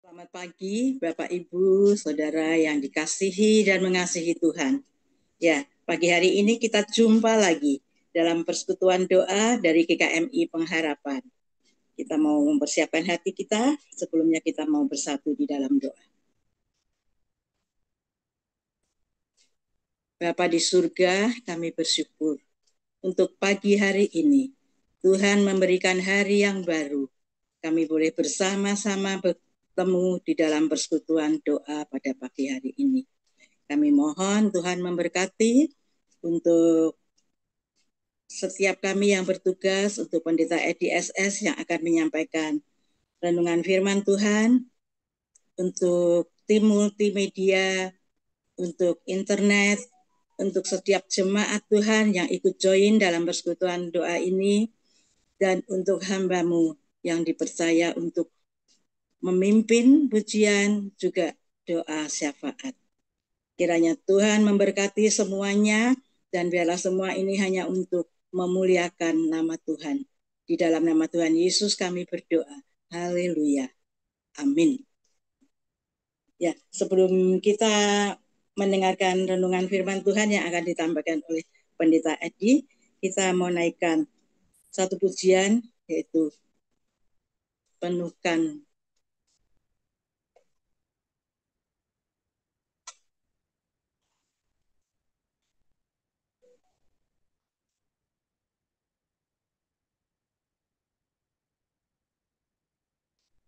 Selamat pagi, Bapak, Ibu, Saudara yang dikasihi dan mengasihi Tuhan. Ya, pagi hari ini kita jumpa lagi dalam persekutuan doa dari GKMI Pengharapan. Kita mau mempersiapkan hati kita, sebelumnya kita mau bersatu di dalam doa. Bapa di surga, kami bersyukur untuk pagi hari ini. Tuhan memberikan hari yang baru. Kami boleh bersama-sama bertemu di dalam persekutuan doa pada pagi hari ini. Kami mohon Tuhan memberkati untuk setiap kami yang bertugas, untuk Pendeta Edi SS yang akan menyampaikan renungan firman Tuhan, untuk tim multimedia, untuk internet, untuk setiap jemaat Tuhan yang ikut join dalam persekutuan doa ini, dan untuk hamba-Mu yang dipercaya untuk memimpin pujian juga doa syafaat. Kiranya Tuhan memberkati semuanya dan biarlah semua ini hanya untuk memuliakan nama Tuhan. Di dalam nama Tuhan Yesus kami berdoa. Haleluya. Amin. Ya, sebelum kita mendengarkan renungan firman Tuhan yang akan ditambahkan oleh Pendeta Edi, kita mau naikkan satu pujian, yaitu penuhkan.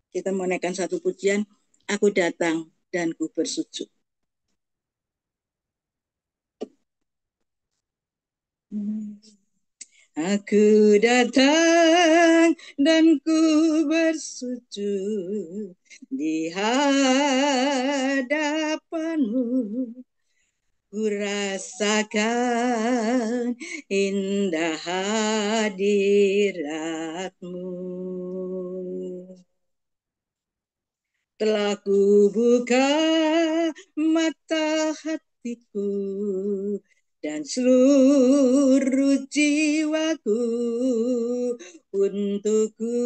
Kita mau naikkan satu pujian, aku datang dan ku bersujud. Aku datang dan ku bersujud di hadapanmu. Ku rasakan indah hadiratmu. Telah ku buka mata hatiku dan seluruh jiwaku untuk ku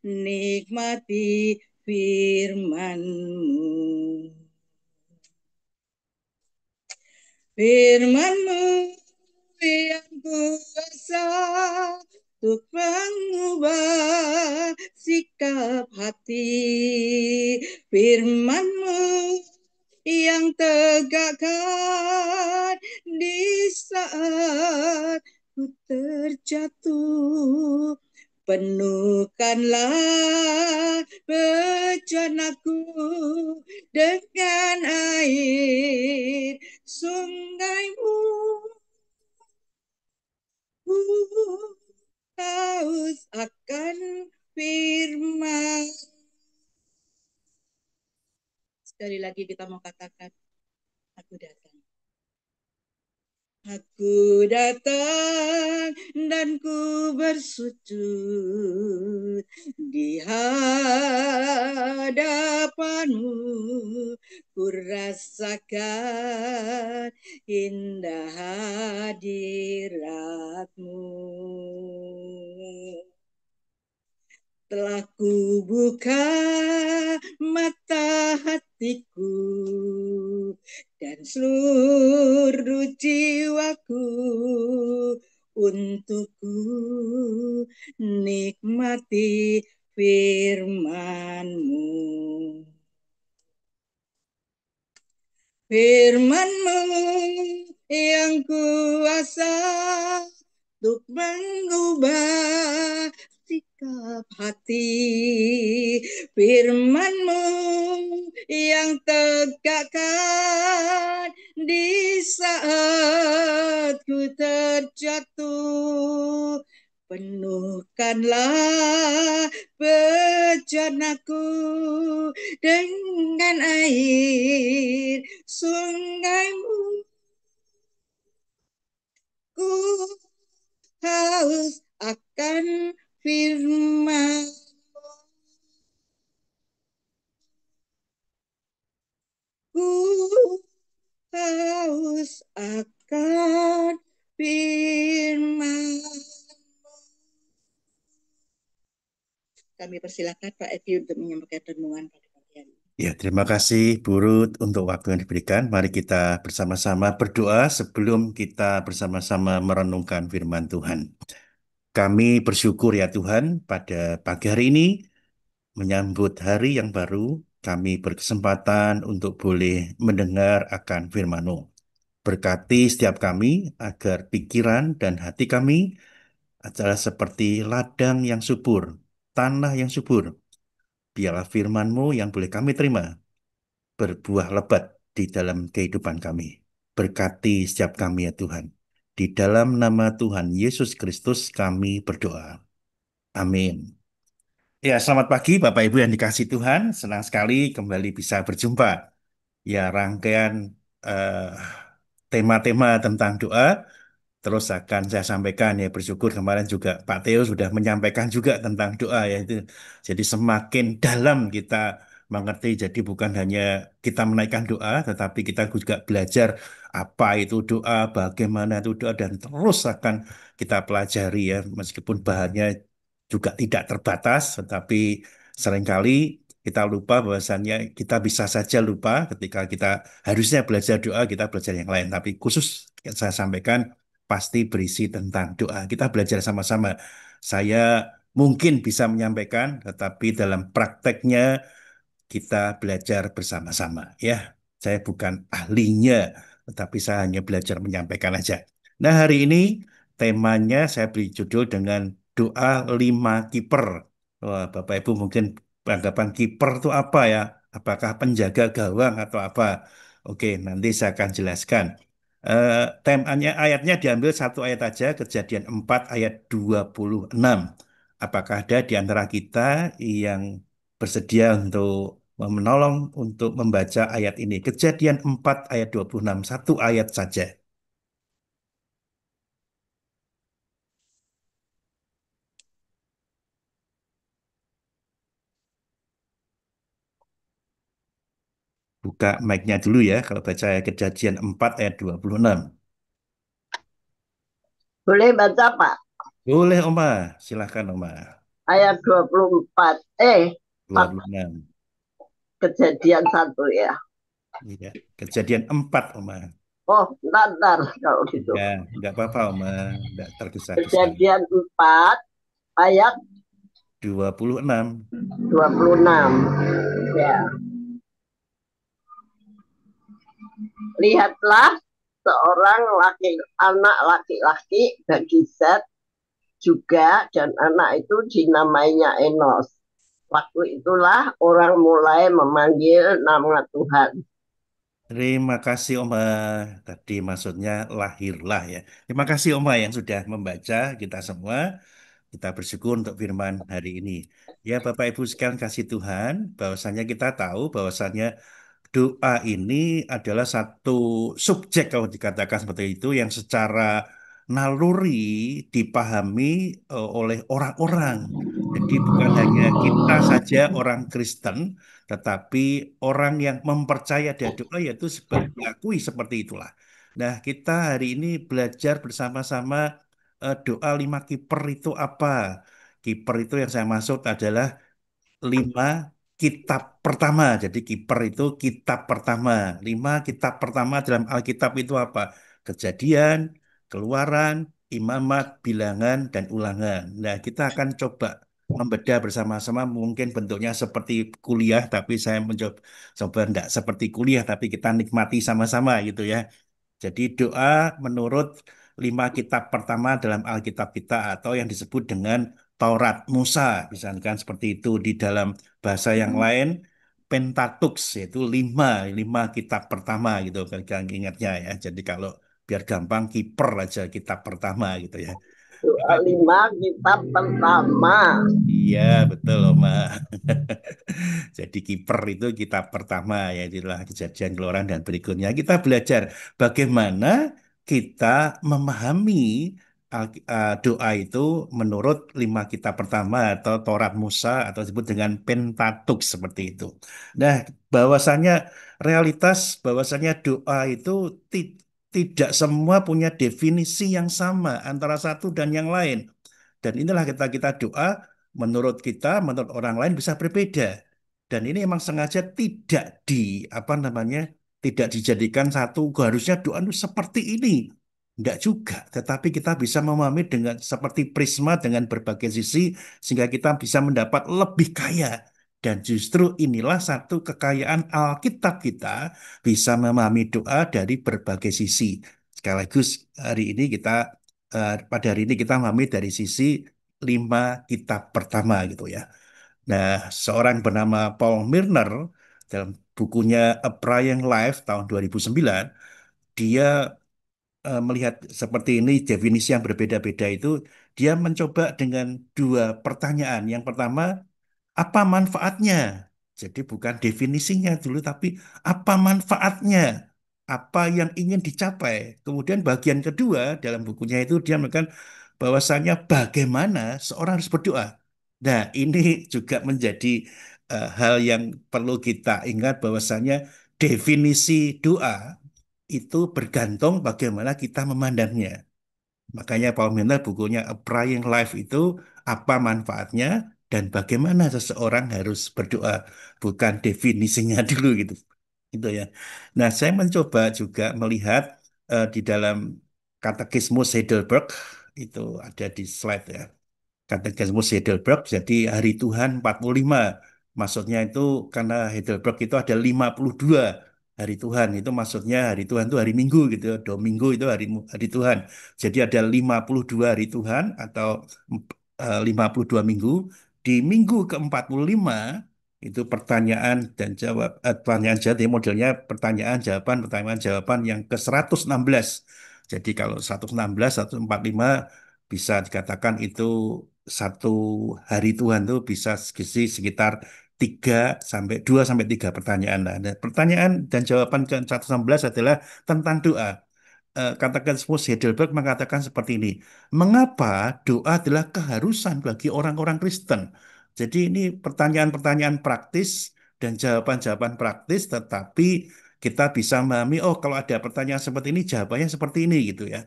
nikmati firman-Mu. Firman-Mu yang kuasa untuk mengubah sikap hati. Firman-Mu yang tegakkan di saat ku terjatuh. Penuhkanlah bencanaku dengan air sungai-Mu. Ku haus akan firman. Sekali lagi kita mau katakan, aku datang. Aku datang dan ku bersujud di hadapan-Mu. Ku rasakan indah hadirat-Mu. Telah ku buka mata hatiku dan seluruh jiwaku untuk ku nikmati firman-Mu. Firman-Mu yang kuasa untuk mengubah sikap hati. Firman-Mu yang tegakkan di saat ku terjatuh. Penuhkanlah bencanaku dengan air sungai-Mu. Ku haus akan firman. Ku haus akan firman. Kami persilakan Pak Edi untuk menyampaikan renungan pada pagi hari ini. Ya, terima kasih Bu Ruth untuk waktu yang diberikan. Mari kita bersama-sama berdoa sebelum kita bersama-sama merenungkan firman Tuhan. Kami bersyukur ya Tuhan pada pagi hari ini menyambut hari yang baru. Kami berkesempatan untuk boleh mendengar akan firman-Mu. Berkati setiap kami agar pikiran dan hati kami adalah seperti ladang yang subur, tanah yang subur. Biarlah firman-Mu yang boleh kami terima berbuah lebat di dalam kehidupan kami. Berkati setiap kami ya Tuhan. Di dalam nama Tuhan Yesus Kristus kami berdoa. Amin. Ya, selamat pagi Bapak Ibu yang dikasih Tuhan. Senang sekali kembali bisa berjumpa. Ya, rangkaian eh, tema-tema tentang doa terus akan saya sampaikan ya, bersyukur kemarin juga Pak Theo sudah menyampaikan juga tentang doa ya itu. Jadi semakin dalam kita mengerti, jadi bukan hanya kita menaikkan doa tetapi kita juga belajar apa itu doa, bagaimana itu doa, dan terus akan kita pelajari ya, meskipun bahannya juga tidak terbatas tetapi seringkali kita lupa bahwasannya kita bisa saja lupa ketika kita harusnya belajar doa, kita belajar yang lain. Tapi khusus yang saya sampaikan pasti berisi tentang doa. Kita belajar sama-sama. Saya mungkin bisa menyampaikan, tetapi dalam prakteknya kita belajar bersama-sama. Ya, saya bukan ahlinya, tetapi saya hanya belajar menyampaikan aja. Nah, hari ini temanya saya beri judul dengan doa lima kiper. Wah, Bapak Ibu mungkin anggapan kiper itu apa ya? Apakah penjaga gawang atau apa? Oke, nanti saya akan jelaskan. Temanya ayatnya diambil satu ayat aja, Kejadian 4 ayat 26. Apakah ada di antara kita yang bersedia untuk menolong untuk membaca ayat ini? Kejadian 4 ayat 26, satu ayat saja. Buka mic-nya dulu ya kalau baca Kejadian 4 ayat 26. Boleh baca Pak, Boleh Oma, silahkan Oma. ayat 24. 26. Kejadian 1 ya. Iya. Kejadian 4 Oma. Oh, ntar kalau gitu. Ya, nggak apa-apa Oma, nggak tergesa-gesa. Kejadian 4 ayat 26. 26. Ya. Lihatlah seorang anak laki-laki bagi Zat juga, dan anak itu dinamainya Enos. Waktu itulah orang mulai memanggil nama Tuhan. Terima kasih Oma. Tadi maksudnya lahirlah ya. Terima kasih Oma yang sudah membaca kita semua. Kita bersyukur untuk firman hari ini. Ya Bapak Ibu sekalian kasih Tuhan, bahwasanya kita tahu bahwasanya doa ini adalah satu subjek kalau dikatakan seperti itu yang secara naluri dipahami oleh orang-orang. Jadi bukan hanya kita saja orang Kristen, tetapi orang yang mempercaya dia doa yaitu diakui seperti itulah. Nah, kita hari ini belajar bersama-sama doa lima kiper itu apa? Kiper itu yang saya maksud adalah lima kitab pertama. Jadi kiper itu kitab pertama. Lima kitab pertama dalam Alkitab itu apa? Kejadian, Keluaran, Imamat, Bilangan, dan Ulangan. Nah, kita akan coba membedah bersama-sama. Mungkin bentuknya seperti kuliah, tapi saya mencoba coba enggak seperti kuliah, tapi kita nikmati sama-sama gitu ya. Jadi doa menurut lima kitab pertama dalam Alkitab kita atau yang disebut dengan Taurat Musa, misalkan seperti itu di dalam bahasa yang lain Pentateuch yaitu lima kitab pertama gitu kan ingatnya ya. Jadi kalau biar gampang kiper aja kitab pertama gitu ya. Doa Bapak Ibu. 5 kitab pertama. Iya betul Oma. Jadi kiper itu kitab pertama ya itulah Kejadian Keluaran dan berikutnya kita belajar bagaimana kita memahami doa itu menurut lima kitab pertama atau Taurat Musa atau disebut dengan Pentateuch seperti itu. Nah, bahwasanya realitas bahwasanya doa itu tidak semua punya definisi yang sama antara satu dan yang lain. Dan inilah kita doa menurut kita, menurut orang lain bisa berbeda. Dan ini emang sengaja tidak apa namanya, tidak dijadikan satu, harusnya doa itu seperti ini. Enggak juga, tetapi kita bisa memahami dengan seperti prisma dengan berbagai sisi sehingga kita bisa mendapat lebih kaya. Dan justru inilah satu kekayaan Alkitab kita bisa memahami doa dari berbagai sisi. Sekaligus hari ini kita pada hari ini kita memahami dari sisi 5 kitab pertama gitu ya. Nah, seorang bernama Paul Milner dalam bukunya A Praying Life tahun 2009, dia melihat seperti ini definisi yang berbeda-beda itu, dia mencoba dengan 2 pertanyaan. Yang pertama, apa manfaatnya? Jadi bukan definisinya dulu, tapi apa manfaatnya? Apa yang ingin dicapai? Kemudian bagian kedua dalam bukunya itu dia mengatakan bahwasanya bagaimana seorang harus berdoa. Nah, ini juga menjadi hal yang perlu kita ingat bahwasanya definisi doa itu bergantung bagaimana kita memandangnya. Makanya Paul Miller bukunya A Praying Life itu apa manfaatnya dan bagaimana seseorang harus berdoa, bukan definisinya dulu gitu. Gitu ya. Nah, saya mencoba juga melihat di dalam Katekismus Heidelberg itu ada di slide ya. Katekismus Heidelberg, jadi hari Tuhan 45. Maksudnya itu karena Heidelberg itu ada 52 hari Tuhan. Itu maksudnya hari Tuhan itu hari Minggu gitu. Domingo itu hari Tuhan. Jadi ada 52 hari Tuhan atau 52 minggu. Di minggu ke-45 itu pertanyaan dan jawab, pertanyaan jawab, jadi modelnya pertanyaan jawaban yang ke 116. Jadi kalau 116, 145 bisa dikatakan itu satu hari Tuhan tuh bisa sekitar 2 sampai 3 pertanyaan. Nah, pertanyaan dan jawaban ke 116 adalah tentang doa. Katakan Spurs Heidelberg mengatakan seperti ini. Mengapa doa adalah keharusan bagi orang-orang Kristen? Jadi ini pertanyaan-pertanyaan praktis dan jawaban-jawaban praktis, tetapi kita bisa memahami, oh kalau ada pertanyaan seperti ini, jawabannya seperti ini gitu ya.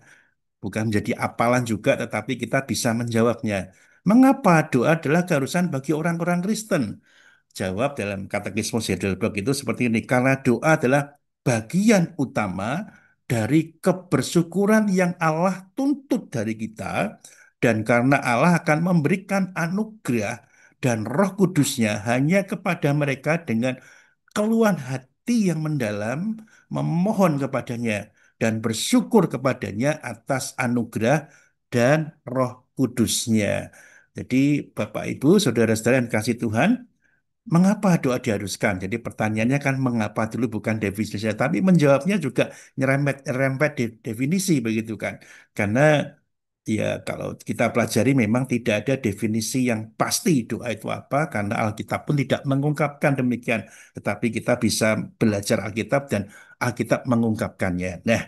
Bukan menjadi apalan juga, tetapi kita bisa menjawabnya. Mengapa doa adalah keharusan bagi orang-orang Kristen? Jawab dalam Katekismus Heidelberg itu seperti ini. Karena doa adalah bagian utama dari kebersyukuran yang Allah tuntut dari kita. Dan karena Allah akan memberikan anugerah dan Roh Kudusnya hanya kepada mereka dengan keluhan hati yang mendalam, memohon kepadanya dan bersyukur kepadanya atas anugerah dan Roh Kudusnya. Jadi Bapak Ibu, saudara-saudara yang kasih Tuhan, mengapa doa diharuskan? Jadi pertanyaannya kan mengapa dulu, bukan definisi, tapi menjawabnya juga nyerempet definisi begitu kan. Karena ya kalau kita pelajari memang tidak ada definisi yang pasti doa itu apa, karena Alkitab pun tidak mengungkapkan demikian. Tetapi kita bisa belajar Alkitab dan Alkitab mengungkapkannya. Nah,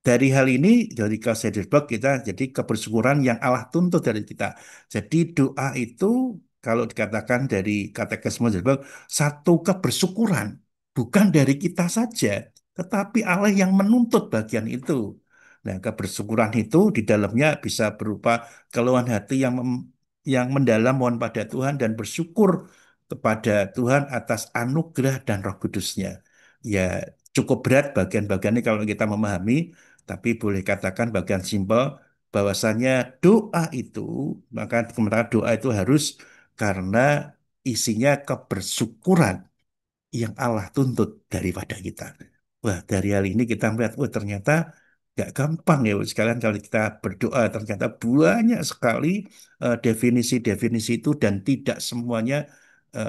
dari hal ini, dari Kasedisbak kita jadi kebersyukuran yang Allah tuntut dari kita. Jadi doa itu kalau dikatakan dari Katekisme Heidelberg, satu kebersyukuran bukan dari kita saja, tetapi Allah yang menuntut bagian itu. Nah, kebersyukuran itu di dalamnya bisa berupa keluhan hati yang mendalam mohon pada Tuhan dan bersyukur kepada Tuhan atas anugerah dan Roh Kudusnya. Ya, cukup berat bagian-bagian ini kalau kita memahami, tapi boleh katakan bagian simpel bahwasanya doa itu, maka sementara doa itu harus karena isinya kebersyukuran yang Allah tuntut daripada kita. Wah, dari hal ini kita melihat, oh ternyata gak gampang ya. Sekalian kalau kita berdoa, ternyata banyak sekali definisi-definisi itu dan tidak semuanya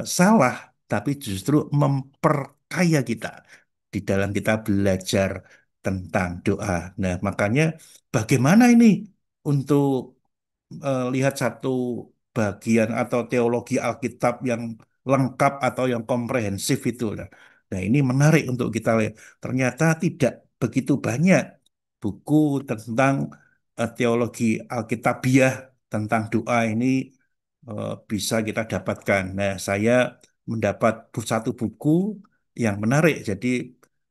salah, tapi justru memperkaya kita di dalam kita belajar tentang doa. Nah, makanya bagaimana ini untuk lihat satu bagian atau teologi Alkitab yang lengkap atau yang komprehensif itu. Nah, ini menarik untuk kita lihat. Ternyata tidak begitu banyak buku tentang teologi Alkitabiah tentang doa ini bisa kita dapatkan. Nah, saya mendapat satu buku yang menarik. Jadi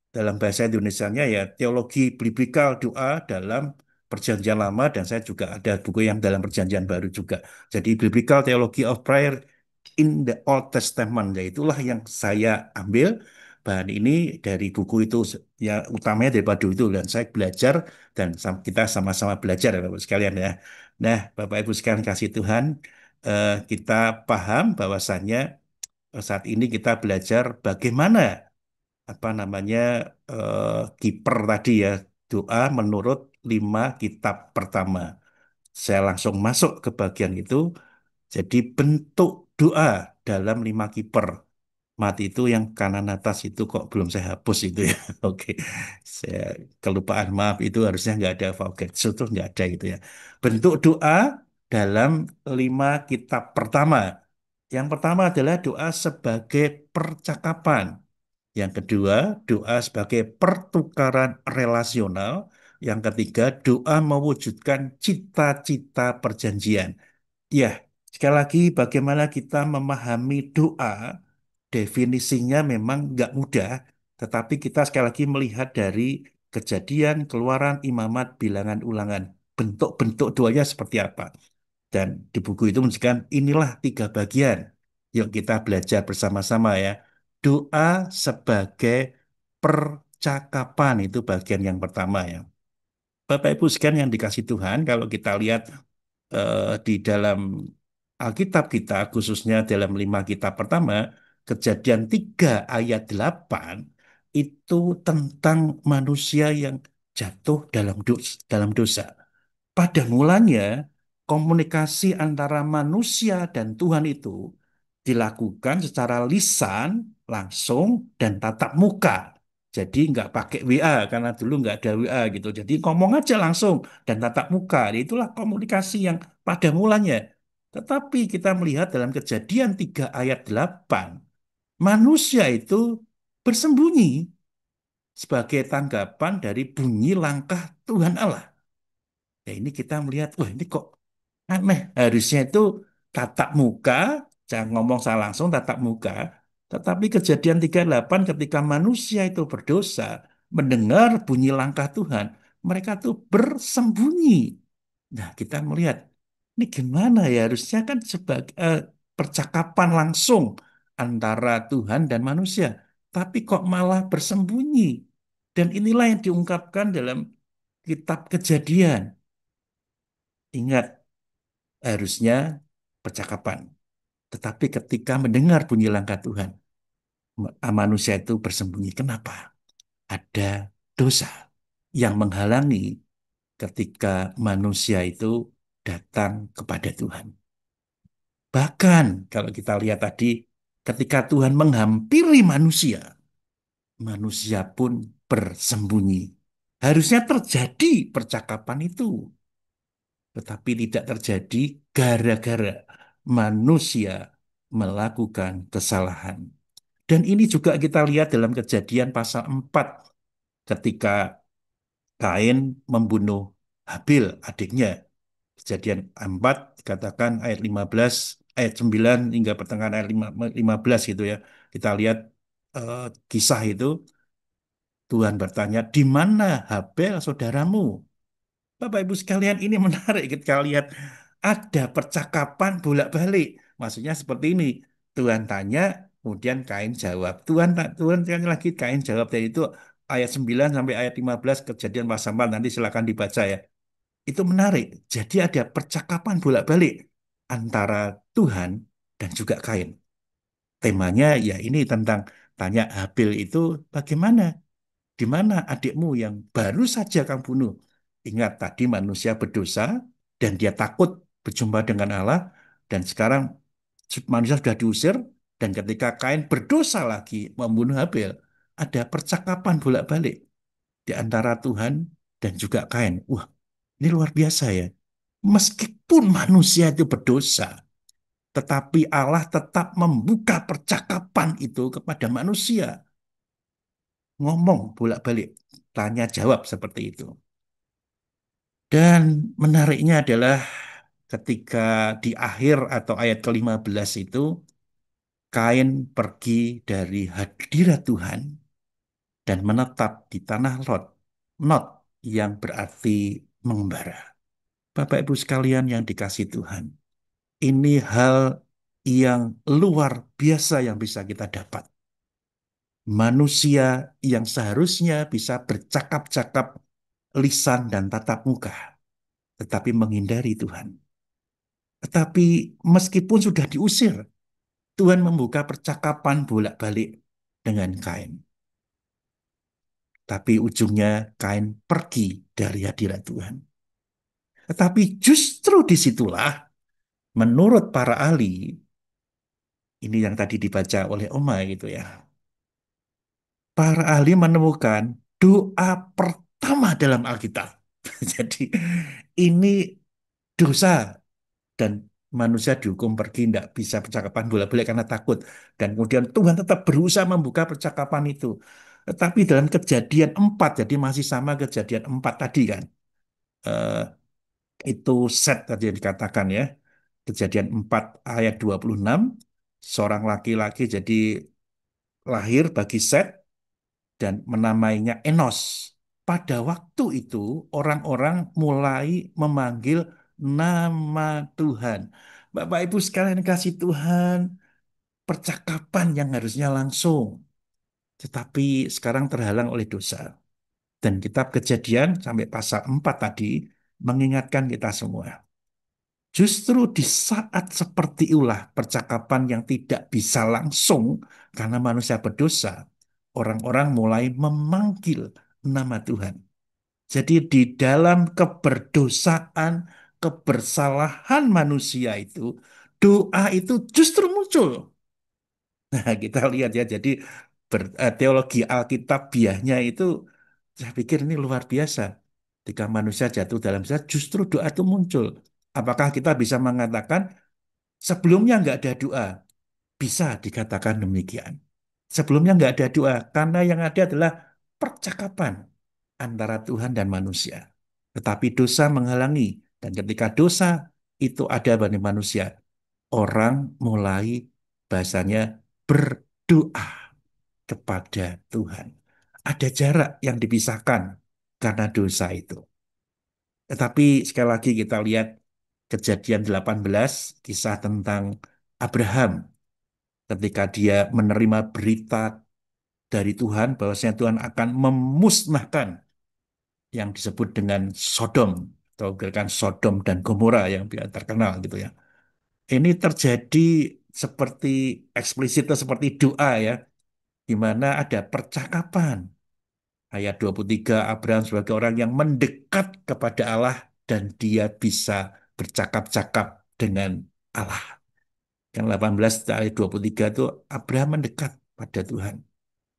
dalam bahasa Indonesianya ya teologi biblikal doa dalam Perjanjian Lama dan saya juga ada buku yang dalam Perjanjian Baru juga. Jadi Biblical Theology of Prayer in the Old Testament, yaitulah yang saya ambil bahan ini dari buku itu ya, utamanya daripada itu, dan saya belajar dan kita sama-sama belajar ya Bapak sekalian ya. Nah, Bapak Ibu sekalian kasih Tuhan, kita paham bahwasannya saat ini kita belajar bagaimana apa namanya kiper tadi ya, doa menurut 5 kitab pertama. Saya langsung masuk ke bagian itu. Jadi bentuk doa dalam 5 kiper. Mati itu yang kanan atas itu kok belum saya hapus itu ya. Oke, saya kelupaan, maaf, itu harusnya nggak ada forget. Itu nggak ada itu ya. Bentuk doa dalam 5 kitab pertama. Yang pertama adalah doa sebagai percakapan. Yang kedua, doa sebagai pertukaran relasional. Yang ketiga, doa mewujudkan cita-cita perjanjian. Ya, sekali lagi bagaimana kita memahami doa, definisinya memang nggak mudah, tetapi kita sekali lagi melihat dari kejadian, keluaran, imamat, bilangan, ulangan, bentuk-bentuk doanya seperti apa. Dan di buku itu menunjukkan inilah 3 bagian. Yuk kita belajar bersama-sama ya. Doa sebagai percakapan itu bagian yang pertama ya. Bapak Ibu sekalian yang dikasih Tuhan, kalau kita lihat di dalam Alkitab kita, khususnya dalam 5 kitab pertama, Kejadian 3 ayat 8 itu tentang manusia yang jatuh dalam dosa. Pada mulanya, komunikasi antara manusia dan Tuhan itu dilakukan secara lisan, langsung, dan tatap muka. Jadi nggak pakai WA, karena dulu nggak ada WA gitu. Jadi ngomong aja langsung dan tatap muka. Itulah komunikasi yang pada mulanya. Tetapi kita melihat dalam Kejadian 3 ayat 8, manusia itu bersembunyi sebagai tanggapan dari bunyi langkah Tuhan Allah. Ya ini kita melihat, wah ini kok aneh. Harusnya itu tatap muka, jangan ngomong salah langsung tatap muka. Tetapi Kejadian 38 ketika manusia itu berdosa, mendengar bunyi langkah Tuhan, mereka tuh bersembunyi. Nah, kita melihat, ini gimana ya? Harusnya kan sebagai percakapan langsung antara Tuhan dan manusia. Tapi kok malah bersembunyi. Dan inilah yang diungkapkan dalam kitab Kejadian. Ingat, harusnya percakapan. Tetapi ketika mendengar bunyi langkah Tuhan, manusia itu bersembunyi. Kenapa? Ada dosa yang menghalangi ketika manusia itu datang kepada Tuhan. Bahkan kalau kita lihat tadi, ketika Tuhan menghampiri manusia, manusia pun bersembunyi. Harusnya terjadi percakapan itu, tetapi tidak terjadi gara-gara manusia melakukan kesalahan. Dan ini juga kita lihat dalam Kejadian pasal 4 ketika Kain membunuh Habil adiknya. Kejadian 4 dikatakan ayat 15, ayat 9 hingga pertengahan ayat 15 gitu ya. Kita lihat eh, kisah itu, Tuhan bertanya, "Di mana Habel saudaramu?" Bapak Ibu sekalian, ini menarik kita lihat ada percakapan bolak-balik. Maksudnya seperti ini. Tuhan tanya, kemudian Kain jawab. Tuhan tanya lagi, Kain jawab. Dan itu ayat 9 sampai ayat 15 Kejadian pasal 4, nanti silakan dibaca ya. Itu menarik. Jadi ada percakapan bolak-balik antara Tuhan dan juga Kain. Temanya ya ini tentang tanya Habil itu bagaimana? Di mana adikmu yang baru saja kamu bunuh? Ingat tadi manusia berdosa dan dia takut berjumpa dengan Allah, dan sekarang manusia sudah diusir, dan ketika Kain berdosa lagi membunuh Habel, ada percakapan bolak-balik di antara Tuhan dan juga Kain. Wah, ini luar biasa ya. Meskipun manusia itu berdosa, tetapi Allah tetap membuka percakapan itu kepada manusia. Ngomong bolak-balik, tanya jawab seperti itu. Dan menariknya adalah ketika di akhir atau ayat ke-15 itu, Kain pergi dari hadirat Tuhan dan menetap di tanah Lot. Not yang berarti mengembara. Bapak Ibu sekalian yang dikasih Tuhan, ini hal yang luar biasa yang bisa kita dapat. Manusia yang seharusnya bisa bercakap-cakap lisan dan tatap muka, tetapi menghindari Tuhan. Tetapi meskipun sudah diusir, Tuhan membuka percakapan bolak-balik dengan Kain. Tapi ujungnya Kain pergi dari hadirat Tuhan. Tetapi justru disitulah menurut para ahli, ini yang tadi dibaca oleh Oma gitu ya. Para ahli menemukan doa pertama dalam Alkitab. Jadi ini dosa dan manusia dihukum pergi tidak bisa percakapan bolak-balik karena takut. Dan kemudian Tuhan tetap berusaha membuka percakapan itu. Tetapi dalam kejadian 4, jadi masih sama kejadian 4 tadi kan. Eh, itu set tadi yang dikatakan ya. Kejadian 4 ayat 26, seorang laki-laki jadi lahir bagi Set dan menamainya Enos. Pada waktu itu orang-orang mulai memanggil nama Tuhan. Bapak Ibu sekalian kasih Tuhan, percakapan yang harusnya langsung, tetapi sekarang terhalang oleh dosa. Dan kitab Kejadian sampai pasal 4 tadi mengingatkan kita semua. Justru di saat seperti itulah percakapan yang tidak bisa langsung karena manusia berdosa, orang-orang mulai memanggil nama Tuhan. Jadi di dalam keberdosaan, kebersalahan manusia itu, doa itu justru muncul. Nah, kita lihat ya, jadi teologi Alkitabiahnya itu, saya pikir ini luar biasa. Ketika manusia jatuh dalam dosa, justru doa itu muncul. Apakah kita bisa mengatakan sebelumnya nggak ada doa? Bisa dikatakan demikian. Sebelumnya nggak ada doa, karena yang ada adalah percakapan antara Tuhan dan manusia. Tetapi dosa menghalangi, dan ketika dosa itu ada pada manusia, orang mulai bahasanya berdoa kepada Tuhan. Ada jarak yang dipisahkan karena dosa itu. Tetapi sekali lagi kita lihat Kejadian 18, kisah tentang Abraham ketika dia menerima berita dari Tuhan bahwasanya Tuhan akan memusnahkan yang disebut dengan Sodom atau gerakan Sodom dan Gomora yang terkenal gitu ya. Ini terjadi seperti eksplisit atau seperti doa ya, di mana ada percakapan. Ayat 23, Abraham sebagai orang yang mendekat kepada Allah dan dia bisa bercakap-cakap dengan Allah. Yang 18 ayat 23 itu Abraham mendekat pada Tuhan,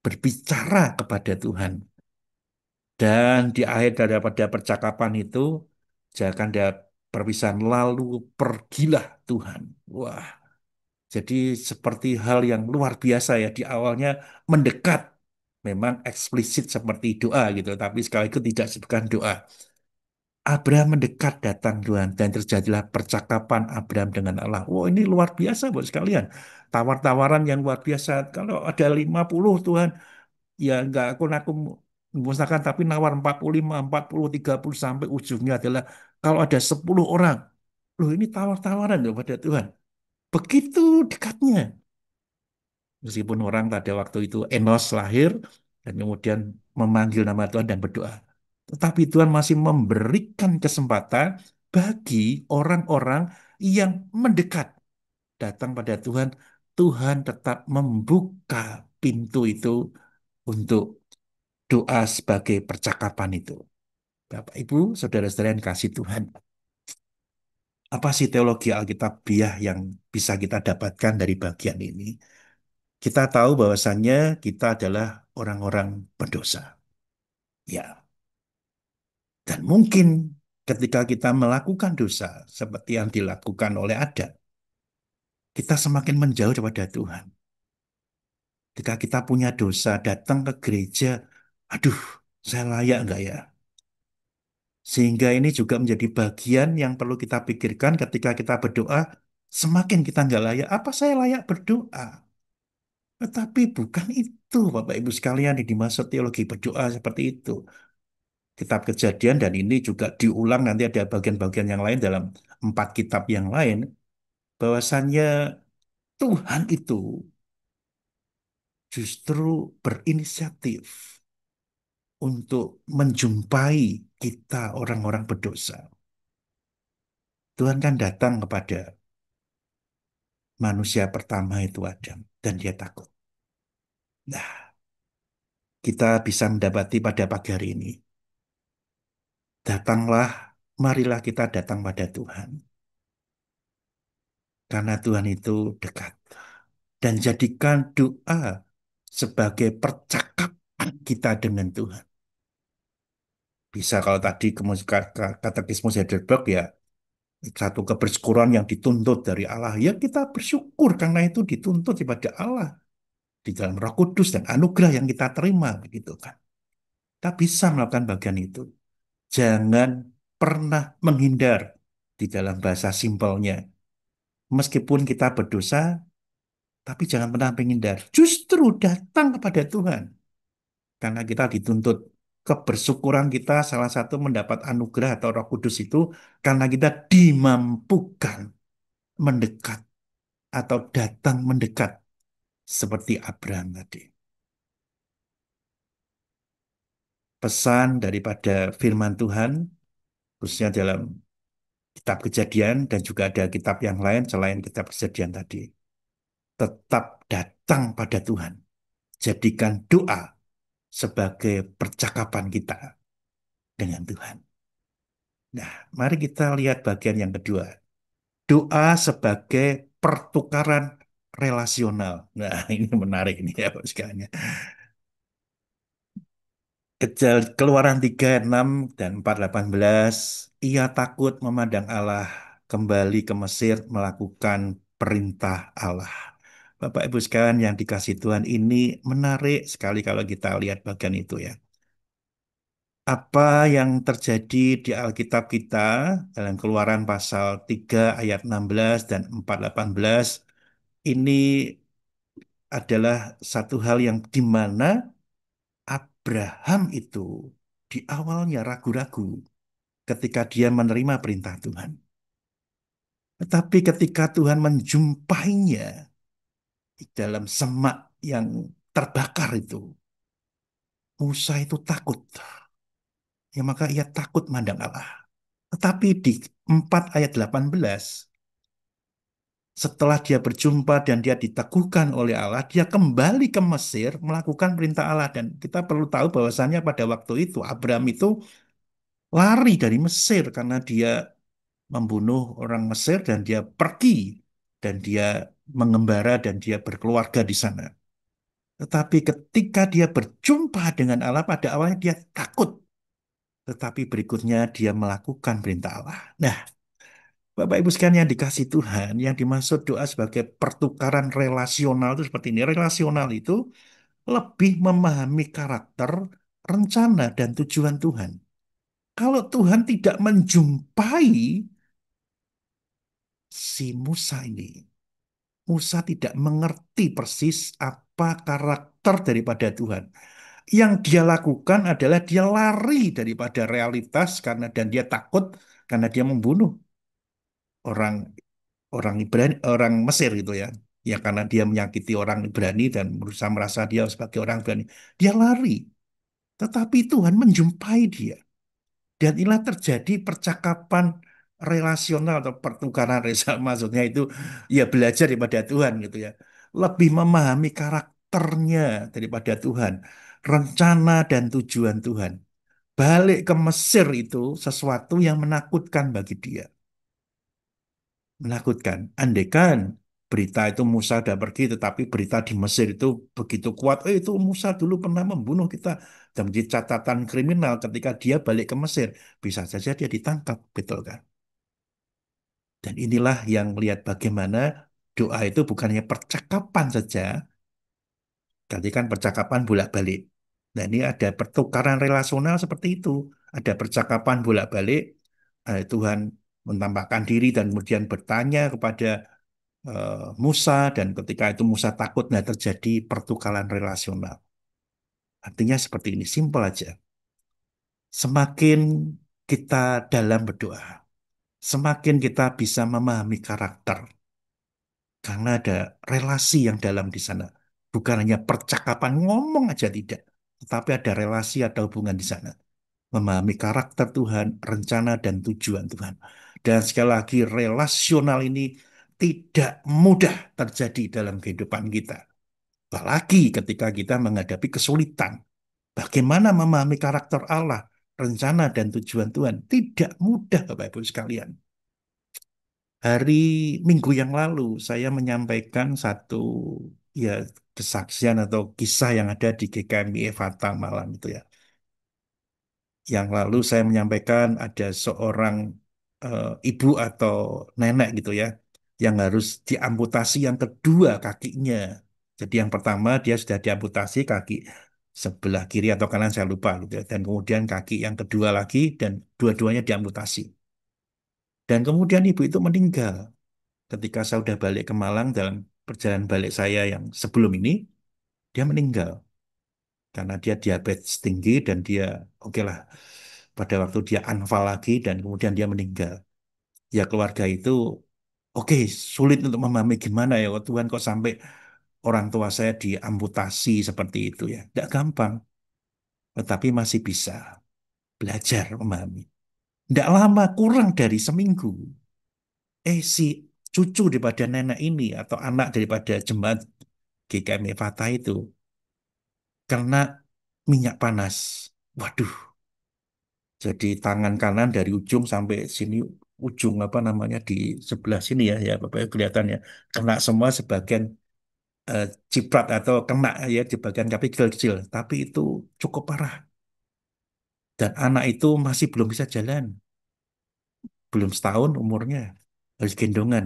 berbicara kepada Tuhan. Dan di akhir daripada percakapan itu, jangan ada perpisahan lalu pergilah Tuhan. Wah, jadi seperti hal yang luar biasa ya di awalnya mendekat. Memang eksplisit seperti doa gitu, tapi sekali itu tidak sebutkan doa. Abraham mendekat datang Tuhan dan terjadilah percakapan Abraham dengan Allah. Wah, ini luar biasa buat sekalian. Tawar-tawaran yang luar biasa. Kalau ada 50 Tuhan, ya nggak aku musnahkan, tapi nawar 45, 40, 30 sampai ujungnya adalah kalau ada 10 orang. Loh, ini tawar-tawaran loh pada Tuhan. Begitu dekatnya. Meskipun orang pada waktu itu Enos lahir dan kemudian memanggil nama Tuhan dan berdoa. Tetapi Tuhan masih memberikan kesempatan bagi orang-orang yang mendekat datang pada Tuhan. Tuhan tetap membuka pintu itu untuk doa sebagai percakapan itu. Bapak, Ibu, saudara-saudara yang kasih Tuhan. Apa sih teologi Alkitabiah yang bisa kita dapatkan dari bagian ini? Kita tahu bahwasannya kita adalah orang-orang berdosa. Ya, dan mungkin ketika kita melakukan dosa seperti yang dilakukan oleh Adam, kita semakin menjauh daripada Tuhan. Ketika kita punya dosa, datang ke gereja, aduh, saya layak enggak ya? Sehingga ini juga menjadi bagian yang perlu kita pikirkan ketika kita berdoa, semakin kita enggak layak, apa saya layak berdoa? Tetapi bukan itu, Bapak Ibu sekalian, yang dimaksud teologi berdoa seperti itu. kitab Kejadian dan ini juga diulang nanti ada bagian-bagian yang lain dalam 4 kitab yang lain, bahwasannya Tuhan itu justru berinisiatif untuk menjumpai kita orang-orang berdosa. Tuhan kan datang kepada manusia pertama itu Adam dan dia takut. Nah, kita bisa mendapati pada pagi hari ini. Datanglah, marilah kita datang pada Tuhan. Karena Tuhan itu dekat. Dan jadikan doa sebagai percakapan kita dengan Tuhan. Bisa kalau tadi katekismus Heidelberg ya, satu kebersyukuran yang dituntut dari Allah. Ya kita bersyukur karena itu dituntut kepada Allah. Di dalam Roh Kudus dan anugerah yang kita terima. Begitu kan. Kita bisa melakukan bagian itu. Jangan pernah menghindar di dalam bahasa simpelnya. Meskipun kita berdosa, tapi jangan pernah menghindar. Justru datang kepada Tuhan. Karena kita dituntut kebersyukuran kita salah satu mendapat anugerah atau Roh Kudus itu karena kita dimampukan mendekat atau datang mendekat seperti Abraham tadi. Pesan daripada firman Tuhan khususnya dalam kitab Kejadian dan juga ada kitab yang lain selain kitab Kejadian tadi. Tetap datang pada Tuhan. Jadikan doa sebagai percakapan kita dengan Tuhan. Nah, mari kita lihat bagian yang kedua. Doa sebagai pertukaran relasional. Nah, ini menarik nih ya, Pak sekalian. Keluaran 3:6 dan 4:18. Ia takut memandang Allah, kembali ke Mesir melakukan perintah Allah. Bapak Ibu sekalian yang dikasih Tuhan, ini menarik sekali kalau kita lihat bagian itu ya. Apa yang terjadi di Alkitab kita dalam Keluaran pasal 3 ayat 16 dan 4:18 ini adalah satu hal yang di mana Abraham itu di awalnya ragu-ragu ketika dia menerima perintah Tuhan. Tetapi ketika Tuhan menjumpainya di dalam semak yang terbakar itu, Musa itu takut. Ya maka ia takut mandang Allah. Tetapi di 4 ayat 18, setelah dia berjumpa dan dia diteguhkan oleh Allah, dia kembali ke Mesir melakukan perintah Allah. Dan kita perlu tahu bahwasannya pada waktu itu Abraham itu lari dari Mesir karena dia membunuh orang Mesir dan dia pergi dan dia mengembara dan dia berkeluarga di sana. Tetapi ketika dia berjumpa dengan Allah pada awalnya dia takut. Tetapi berikutnya dia melakukan perintah Allah. Nah, Bapak Ibu sekalian yang dikasih Tuhan, yang dimaksud doa sebagai pertukaran relasional itu seperti ini. Relasional itu lebih memahami karakter, rencana, dan tujuan Tuhan. Kalau Tuhan tidak menjumpai si Musa ini, Musa tidak mengerti persis apa karakter daripada Tuhan. Yang dia lakukan adalah dia lari daripada realitas karena dan dia takut karena dia membunuh orang orang Ibrani, orang Mesir gitu ya. Ya karena dia menyakiti orang Ibrani dan berusaha merasa dia sebagai orang Ibrani. Dia lari. Tetapi Tuhan menjumpai dia. Dan inilah terjadi percakapan relasional atau pertukaran relasional. Maksudnya itu ya belajar daripada Tuhan gitu ya. Lebih memahami karakternya daripada Tuhan. Rencana dan tujuan Tuhan. Balik ke Mesir itu sesuatu yang menakutkan bagi dia. Menakutkan. Andaikan berita itu Musa sudah pergi, tetapi berita di Mesir itu begitu kuat. Itu Musa dulu pernah membunuh kita. Dan menjadi catatan kriminal ketika dia balik ke Mesir. Bisa saja dia ditangkap, betul kan? Dan inilah yang lihat bagaimana doa itu bukannya percakapan saja, tapi kan percakapan bolak-balik. Nah ini ada pertukaran relasional seperti itu. Ada percakapan bolak-balik, Tuhan menampakkan diri dan kemudian bertanya kepada Musa dan ketika itu Musa takut, nah terjadi pertukaran relasional. Artinya seperti ini, simpel aja. Semakin kita dalam berdoa, semakin kita bisa memahami karakter, karena ada relasi yang dalam di sana. Bukan hanya percakapan ngomong aja tidak, tetapi ada relasi atau hubungan di sana. Memahami karakter Tuhan, rencana dan tujuan Tuhan. Dan sekali lagi, relasional ini tidak mudah terjadi dalam kehidupan kita. Apalagi ketika kita menghadapi kesulitan. Bagaimana memahami karakter Allah, rencana dan tujuan Tuhan? Tidak mudah, Bapak Ibu sekalian. Hari Minggu yang lalu, saya menyampaikan satu ya kesaksian atau kisah yang ada di GKMI Evata Malang itu ya. Yang lalu saya menyampaikan ada seorang ibu atau nenek gitu ya, yang harus diamputasi yang kedua kakinya. Jadi yang pertama dia sudah diamputasi kaki sebelah kiri atau kanan saya lupa gitu ya. Dan kemudian kaki yang kedua lagi dan dua-duanya diamputasi. Dan kemudian ibu itu meninggal ketika saya sudah balik ke Malang dalam perjalanan balik saya yang sebelum ini, dia meninggal karena dia diabetes tinggi dan dia oke lah pada waktu dia anfal lagi dan kemudian dia meninggal. Ya keluarga itu oke sulit untuk memahami gimana ya oh, Tuhan kok sampai orang tua saya diamputasi seperti itu ya. Tidak gampang, tetapi masih bisa belajar memahami. Tidak lama, kurang dari seminggu. Si cucu daripada nenek ini atau anak daripada jemaat GKMI Fatah itu kena minyak panas. Waduh, jadi tangan kanan dari ujung sampai sini ujung apa namanya di sebelah sini ya ya Bapak kelihatan ya kena semua sebagian eh, ciprat atau kena ya di bagian kaki kecil-kecil. Tapi itu cukup parah dan anak itu masih belum bisa jalan, belum setahun umurnya harus gendongan.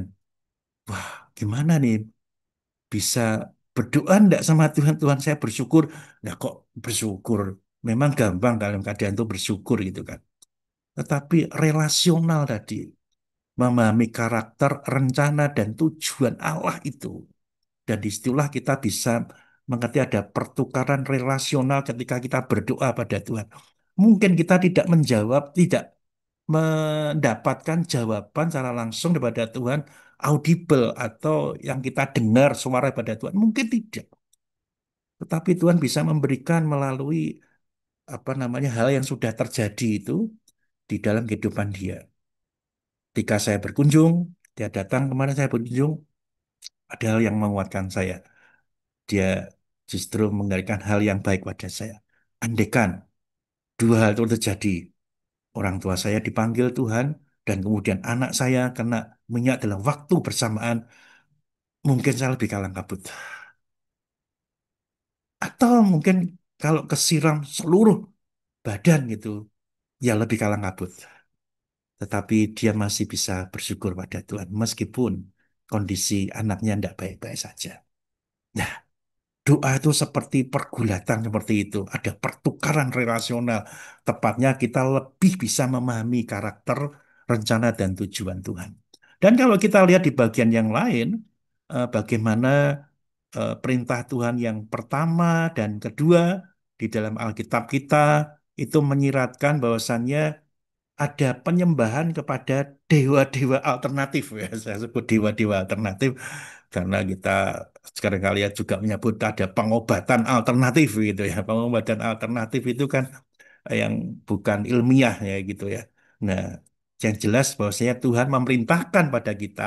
Wah, gimana nih bisa berdoa enggak sama Tuhan Tuhan saya bersyukur. Nah kok bersyukur? Memang gampang dalam keadaan itu bersyukur gitu kan. Tetapi relasional tadi, memahami karakter, rencana, dan tujuan Allah itu. Dan disitulah kita bisa mengerti ada pertukaran relasional ketika kita berdoa pada Tuhan. Mungkin kita tidak menjawab, tidak mendapatkan jawaban secara langsung daripada Tuhan, audible atau yang kita dengar suara pada Tuhan. Mungkin tidak. Tetapi Tuhan bisa memberikan melalui apa namanya hal yang sudah terjadi itu di dalam kehidupan dia. Ketika saya berkunjung, dia datang kemana saya berkunjung, ada hal yang menguatkan saya. Dia justru menggalikan hal yang baik pada saya. Andaikan dua hal itu terjadi, orang tua saya dipanggil Tuhan, dan kemudian anak saya kena minyak dalam waktu bersamaan, mungkin saya lebih kalang kabut. Atau mungkin kalau kesiram seluruh badan gitu, ya lebih kalang kabut. Tetapi dia masih bisa bersyukur pada Tuhan, meskipun kondisi anaknya tidak baik-baik saja. Nah, doa itu seperti pergulatan seperti itu. Ada pertukaran relasional. Tepatnya kita lebih bisa memahami karakter, rencana, dan tujuan Tuhan. Dan kalau kita lihat di bagian yang lain, bagaimana perintah Tuhan yang pertama dan kedua di dalam Alkitab kita itu menyiratkan bahwasannya ada penyembahan kepada dewa-dewa alternatif ya. Saya sebut dewa-dewa alternatif karena kita sekarang kalian juga menyebut ada pengobatan alternatif gitu ya. Pengobatan alternatif itu kan yang bukan ilmiah ya gitu ya. Nah, yang jelas bahwasanya Tuhan memerintahkan pada kita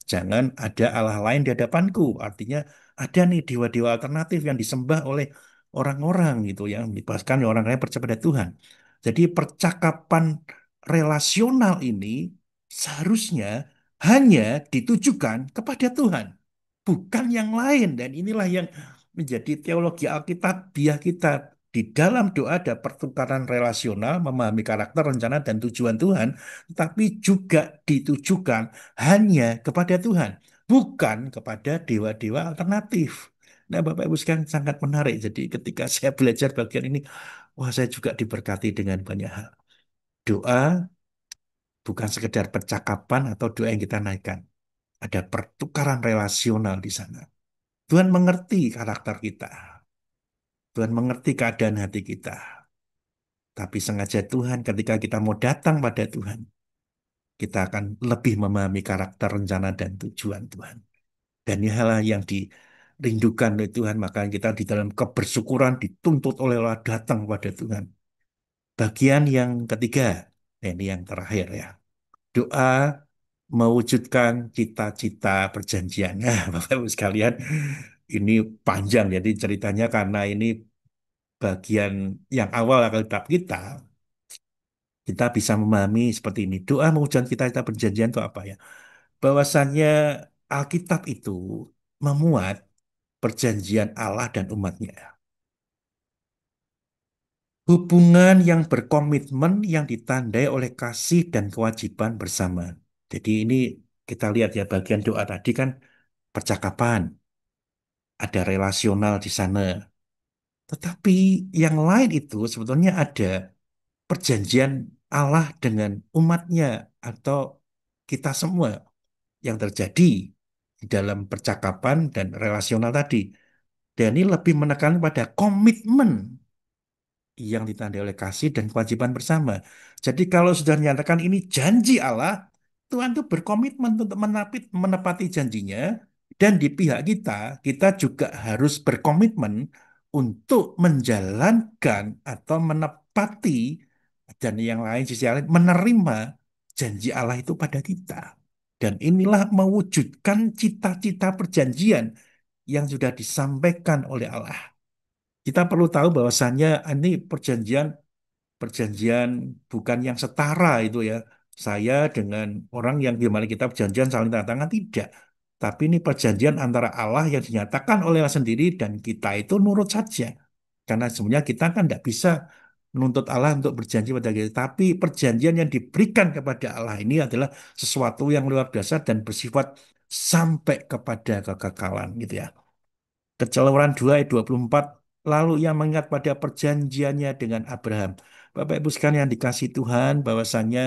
jangan ada Allah lain di hadapanku. Artinya ada nih dewa-dewa alternatif yang disembah oleh orang-orang gitu yang dibahaskan oleh orang lain percaya pada Tuhan. Jadi percakapan relasional ini seharusnya hanya ditujukan kepada Tuhan, bukan yang lain. Dan inilah yang menjadi teologi Alkitabiah kita. Di dalam doa ada pertukaran relasional, memahami karakter, rencana, dan tujuan Tuhan, tapi juga ditujukan hanya kepada Tuhan, bukan kepada dewa-dewa alternatif. Nah, Bapak Ibu sekalian sangat menarik. Jadi ketika saya belajar bagian ini, wah saya juga diberkati dengan banyak hal. Doa bukan sekedar percakapan atau doa yang kita naikkan. Ada pertukaran relasional di sana. Tuhan mengerti karakter kita. Tuhan mengerti keadaan hati kita. Tapi sengaja Tuhan ketika kita mau datang pada Tuhan, kita akan lebih memahami karakter, rencana, dan tujuan Tuhan. Dan ini hal yang dirindukan oleh Tuhan, maka kita di dalam kebersyukuran dituntut oleh Allah datang pada Tuhan. Bagian yang ketiga, ini yang terakhir ya. Doa mewujudkan cita-cita perjanjian. Nah, Bapak Ibu sekalian, ini panjang jadi ceritanya karena ini bagian yang awal Alkitab kita. Kita bisa memahami seperti ini. Doa mewujudkan cita-cita perjanjian itu apa ya? Bahwasannya Alkitab itu memuat perjanjian Allah dan umatnya. Hubungan yang berkomitmen yang ditandai oleh kasih dan kewajiban bersama. Jadi ini kita lihat ya bagian doa tadi kan percakapan, ada relasional di sana. Tetapi yang lain itu sebetulnya ada perjanjian Allah dengan umatnya atau kita semua yang terjadi di dalam percakapan dan relasional tadi. Dan ini lebih menekan pada komitmen yang ditandai oleh kasih dan kewajiban bersama. Jadi kalau sudah dinyatakan ini janji Allah, Tuhan itu berkomitmen untuk menepati janjinya, dan di pihak kita juga harus berkomitmen untuk menjalankan atau menepati, dan yang lain sisi lain menerima janji Allah itu pada kita. Dan inilah mewujudkan cita-cita perjanjian yang sudah disampaikan oleh Allah. Kita perlu tahu bahwasannya ini perjanjian perjanjian bukan yang setara itu ya. Saya dengan orang yang di mana kita perjanjian saling tanda tangan tidak. Tapi ini perjanjian antara Allah yang dinyatakan oleh Allah sendiri dan kita itu nurut saja. Karena sebenarnya kita kan tidak bisa menuntut Allah untuk berjanji pada kita. Tapi perjanjian yang diberikan kepada Allah ini adalah sesuatu yang luar biasa dan bersifat sampai kepada kekekalan gitu ya. Keluaran 2 ayat 24, lalu ia mengingat pada perjanjiannya dengan Abraham. Bapak Ibu sekalian yang dikasih Tuhan, bahwasannya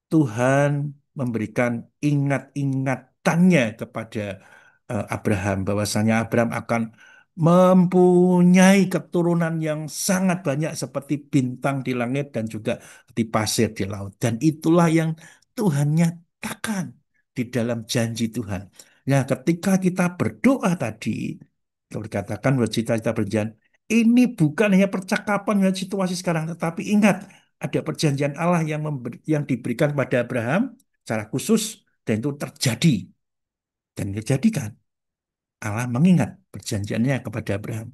Tuhan memberikan ingat-ingatannya kepada Abraham, bahwasanya Abraham akan mempunyai keturunan yang sangat banyak seperti bintang di langit dan juga di pasir di laut. Dan itulah yang Tuhan nyatakan di dalam janji Tuhan. Nah, ketika kita berdoa tadi, kalau dikatakan bahwa cita-cita perjanjian, ini bukan hanya percakapan dengan situasi sekarang, tetapi ingat, ada perjanjian Allah yang diberikan pada Abraham secara khusus dan itu terjadi dan dijadikan. Allah mengingat perjanjiannya kepada Abraham.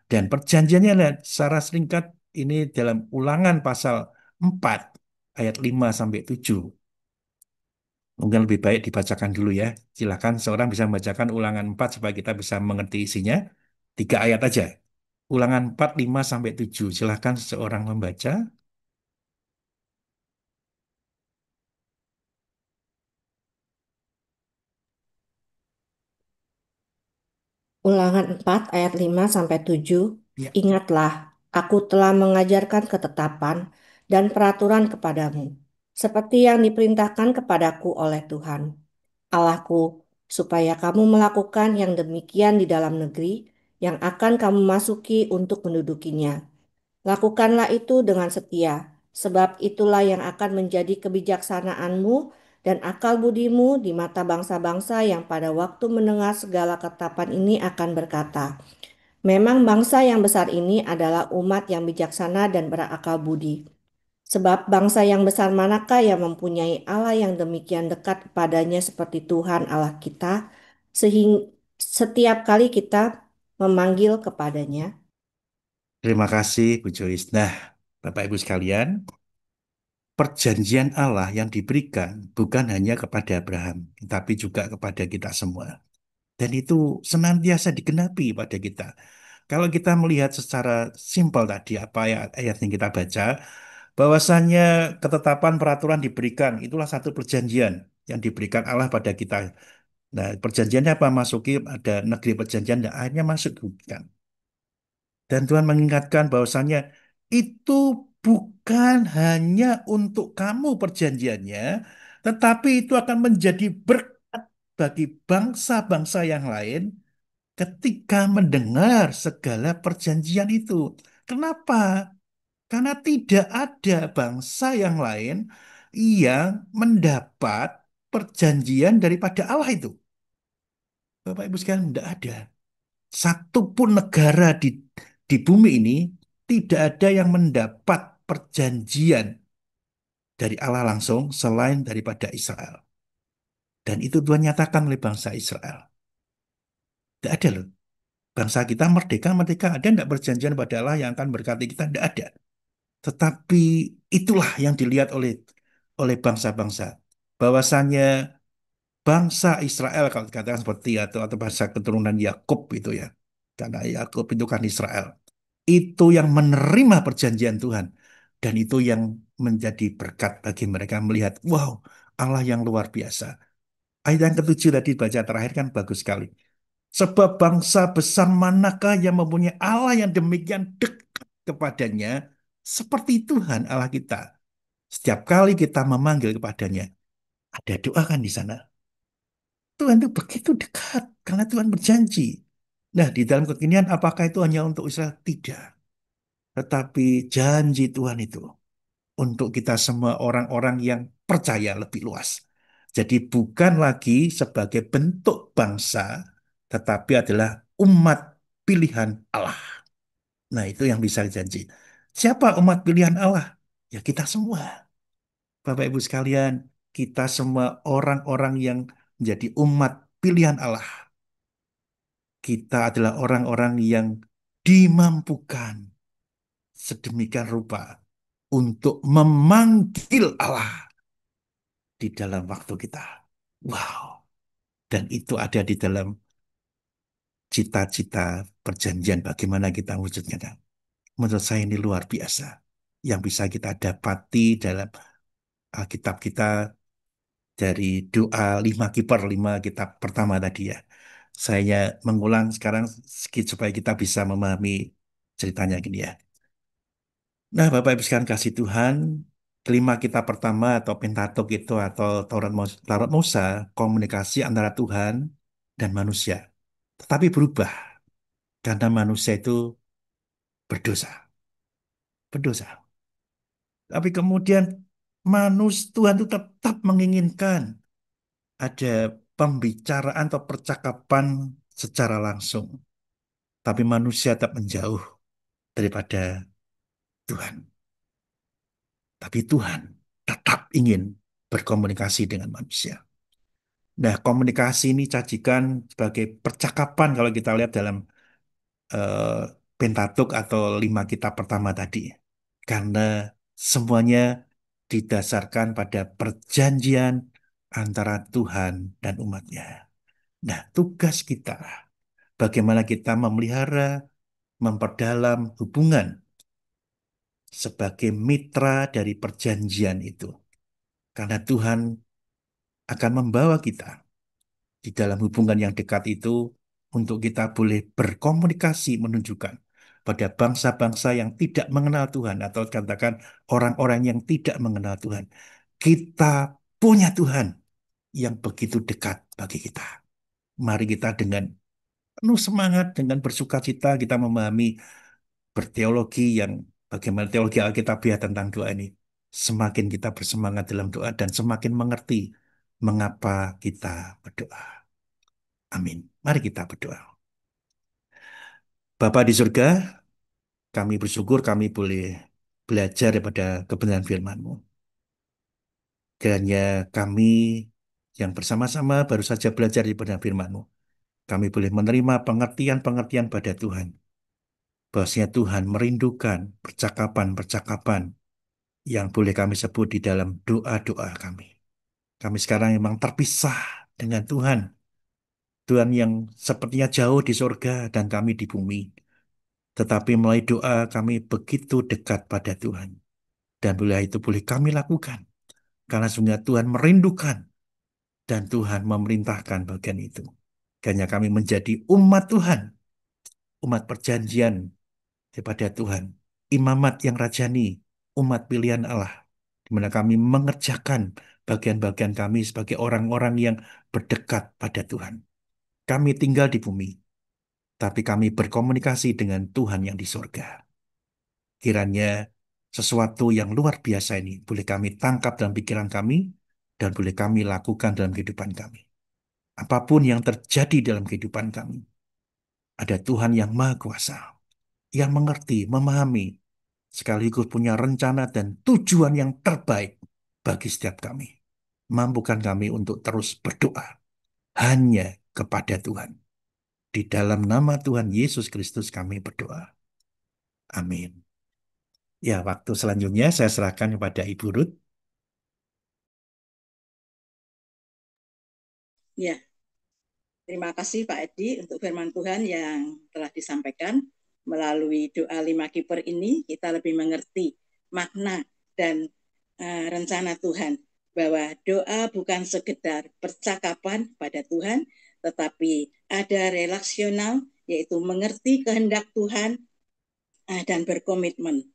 Dan perjanjiannya secara singkat ini dalam Ulangan pasal 4 ayat 5 sampai 7. Mungkin lebih baik dibacakan dulu ya. Silakan seorang bisa membacakan Ulangan 4 supaya kita bisa mengerti isinya. 3 ayat aja. Ulangan 4 5 sampai 7. Silakan seseorang membaca. Ulangan 4 ayat 5 sampai 7. Ya. Ingatlah, aku telah mengajarkan ketetapan dan peraturan kepadamu, seperti yang diperintahkan kepadaku oleh Tuhan, Allahku, supaya kamu melakukan yang demikian di dalam negeri yang akan kamu masuki untuk mendudukinya. Lakukanlah itu dengan setia, sebab itulah yang akan menjadi kebijaksanaanmu dan akal budimu di mata bangsa-bangsa yang pada waktu mendengar segala ketetapan ini akan berkata, memang bangsa yang besar ini adalah umat yang bijaksana dan berakal budi. Sebab bangsa yang besar manakah yang mempunyai Allah yang demikian dekat kepadanya seperti Tuhan Allah kita, sehingga setiap kali kita memanggil kepadanya. Terima kasih, Bu Joyce. Nah, Bapak Ibu sekalian, perjanjian Allah yang diberikan bukan hanya kepada Abraham, tetapi juga kepada kita semua. Dan itu senantiasa digenapi pada kita. Kalau kita melihat secara simpel tadi apa ayat yang kita baca, bahwasannya ketetapan peraturan diberikan, itulah satu perjanjian yang diberikan Allah pada kita. Nah, perjanjiannya apa? Masuki ada negeri perjanjian dan akhirnya masuk bukan. Dan Tuhan mengingatkan bahwasannya itu bukan hanya untuk kamu perjanjiannya, tetapi itu akan menjadi berkat bagi bangsa-bangsa yang lain ketika mendengar segala perjanjian itu. Kenapa? Karena tidak ada bangsa yang lain yang mendapat perjanjian daripada Allah itu. Bapak Ibu sekalian, tidak ada. Satupun negara di bumi ini tidak ada yang mendapat perjanjian dari Allah langsung selain daripada Israel. Dan itu Tuhan nyatakan oleh bangsa Israel. Tidak ada loh. Bangsa kita merdeka, merdeka. Ada tidak perjanjian pada Allah yang akan berkati kita? Tidak ada. Tetapi itulah yang dilihat oleh bangsa-bangsa. Bahwasanya bangsa Israel kalau dikatakan seperti atau bangsa keturunan Yakub itu ya. Karena Yakub itu kan Israel. Itu yang menerima perjanjian Tuhan. Dan itu yang menjadi berkat bagi mereka melihat, wow, Allah yang luar biasa. Ayat yang ketujuh tadi baca terakhir kan bagus sekali. Sebab bangsa besar manakah yang mempunyai Allah yang demikian dekat kepadanya seperti Tuhan Allah kita. Setiap kali kita memanggil kepadanya, ada doa kan di sana. Tuhan itu begitu dekat karena Tuhan berjanji. Nah, di dalam kekinian apakah itu hanya untuk Israel? Tidak. Tetapi janji Tuhan itu untuk kita semua orang-orang yang percaya lebih luas. Jadi bukan lagi sebagai bentuk bangsa, tetapi adalah umat pilihan Allah. Nah, itu yang bisa dijanji. Siapa umat pilihan Allah? Ya kita semua. Bapak Ibu sekalian, kita semua orang-orang yang menjadi umat pilihan Allah. Kita adalah orang-orang yang dimampukan sedemikian rupa untuk memanggil Allah di dalam waktu kita. Wow. Dan itu ada di dalam cita-cita perjanjian bagaimana kita wujudnya. Menurut saya ini luar biasa. Yang bisa kita dapati dalam Alkitab kita dari doa lima kiper, lima kitab pertama tadi ya. Saya mengulang sekarang sedikit supaya kita bisa memahami ceritanya gini ya. Nah, Bapak Ibu sekalian kasih Tuhan, kelima kitab pertama atau Pentatuk itu atau Taurat Musa, komunikasi antara Tuhan dan manusia. Tetapi berubah karena manusia itu berdosa, berdosa. Tapi kemudian Tuhan itu tetap menginginkan ada pembicaraan atau percakapan secara langsung. Tapi manusia tetap menjauh daripada Tuhan. Tapi Tuhan tetap ingin berkomunikasi dengan manusia. Nah, komunikasi ini cacikan sebagai percakapan kalau kita lihat dalam eh, Pentatuk atau lima kitab pertama tadi. Karena semuanya didasarkan pada perjanjian antara Tuhan dan umatnya. Nah, tugas kita, bagaimana kita memelihara, memperdalam hubungan sebagai mitra dari perjanjian itu. Karena Tuhan akan membawa kita di dalam hubungan yang dekat itu untuk kita boleh berkomunikasi menunjukkan pada bangsa-bangsa yang tidak mengenal Tuhan atau katakan orang-orang yang tidak mengenal Tuhan. Kita punya Tuhan yang begitu dekat bagi kita. Mari kita dengan penuh semangat, dengan bersuka cita kita memahami berteologi yang bagaimana teologi Alkitabiah tentang doa ini. Semakin kita bersemangat dalam doa dan semakin mengerti mengapa kita berdoa. Amin. Mari kita berdoa. Bapa di surga, kami bersyukur kami boleh belajar daripada kebenaran firman-Mu. Kiranya kami yang bersama-sama baru saja belajar daripada firman-Mu. Kami boleh menerima pengertian-pengertian pada Tuhan. Bahwasanya Tuhan merindukan percakapan-percakapan yang boleh kami sebut di dalam doa-doa kami. Kami sekarang memang terpisah dengan Tuhan. Tuhan yang sepertinya jauh di surga dan kami di bumi. Tetapi melalui doa kami begitu dekat pada Tuhan. Dan boleh itu boleh kami lakukan. Karena sungguh Tuhan merindukan dan Tuhan memerintahkan bagian itu. Karena kami menjadi umat Tuhan, umat perjanjian daripada Tuhan, imamat yang rajani, umat pilihan Allah, di mana kami mengerjakan bagian-bagian kami sebagai orang-orang yang berdekat pada Tuhan. Kami tinggal di bumi, tapi kami berkomunikasi dengan Tuhan yang di surga. Kiranya sesuatu yang luar biasa ini boleh kami tangkap dalam pikiran kami dan boleh kami lakukan dalam kehidupan kami. Apapun yang terjadi dalam kehidupan kami, ada Tuhan yang Maha Kuasa, yang mengerti, memahami, sekaligus punya rencana dan tujuan yang terbaik bagi setiap kami. Mampukan kami untuk terus berdoa hanya kepada Tuhan. Di dalam nama Tuhan Yesus Kristus kami berdoa. Amin. Ya, waktu selanjutnya saya serahkan kepada Ibu Ruth. Ya, terima kasih Pak Edi untuk firman Tuhan yang telah disampaikan. Melalui doa 5 kiper ini, kita lebih mengerti makna dan rencana Tuhan. Bahwa doa bukan sekedar percakapan pada Tuhan, tetapi ada relasional, yaitu mengerti kehendak Tuhan dan berkomitmen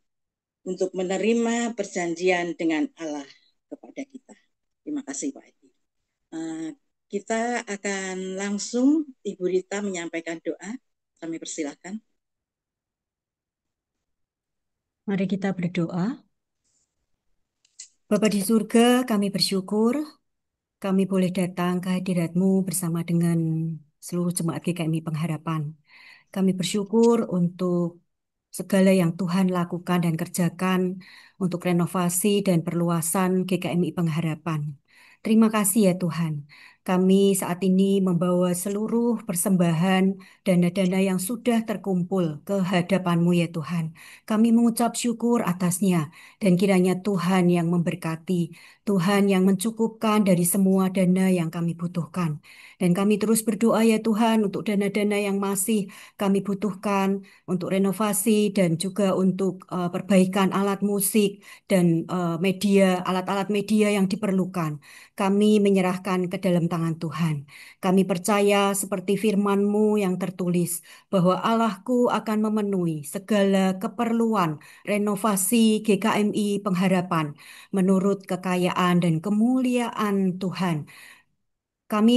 untuk menerima perjanjian dengan Allah kepada kita. Terima kasih Pak Edi. Kita akan langsung Ibu Rita menyampaikan doa. Kami persilahkan. Mari kita berdoa. Bapa di surga, kami bersyukur kami boleh datang ke hadirat-Mu bersama dengan seluruh jemaat GKMI Pengharapan. Kami bersyukur untuk segala yang Tuhan lakukan dan kerjakan untuk renovasi dan perluasan GKMI Pengharapan. Terima kasih ya Tuhan. Kami saat ini membawa seluruh persembahan dana-dana yang sudah terkumpul ke hadapan-Mu ya Tuhan. Kami mengucap syukur atasnya dan kiranya Tuhan yang memberkati, Tuhan yang mencukupkan dari semua dana yang kami butuhkan. Dan kami terus berdoa ya Tuhan untuk dana-dana yang masih kami butuhkan untuk renovasi dan juga untuk perbaikan alat musik dan alat-alat media yang diperlukan. Kami menyerahkan ke dalam tangan Tuhan. Kami percaya seperti firman-Mu yang tertulis bahwa Allahku akan memenuhi segala keperluan renovasi GKMI Pengharapan menurut kekayaan dan kemuliaan Tuhan. Kami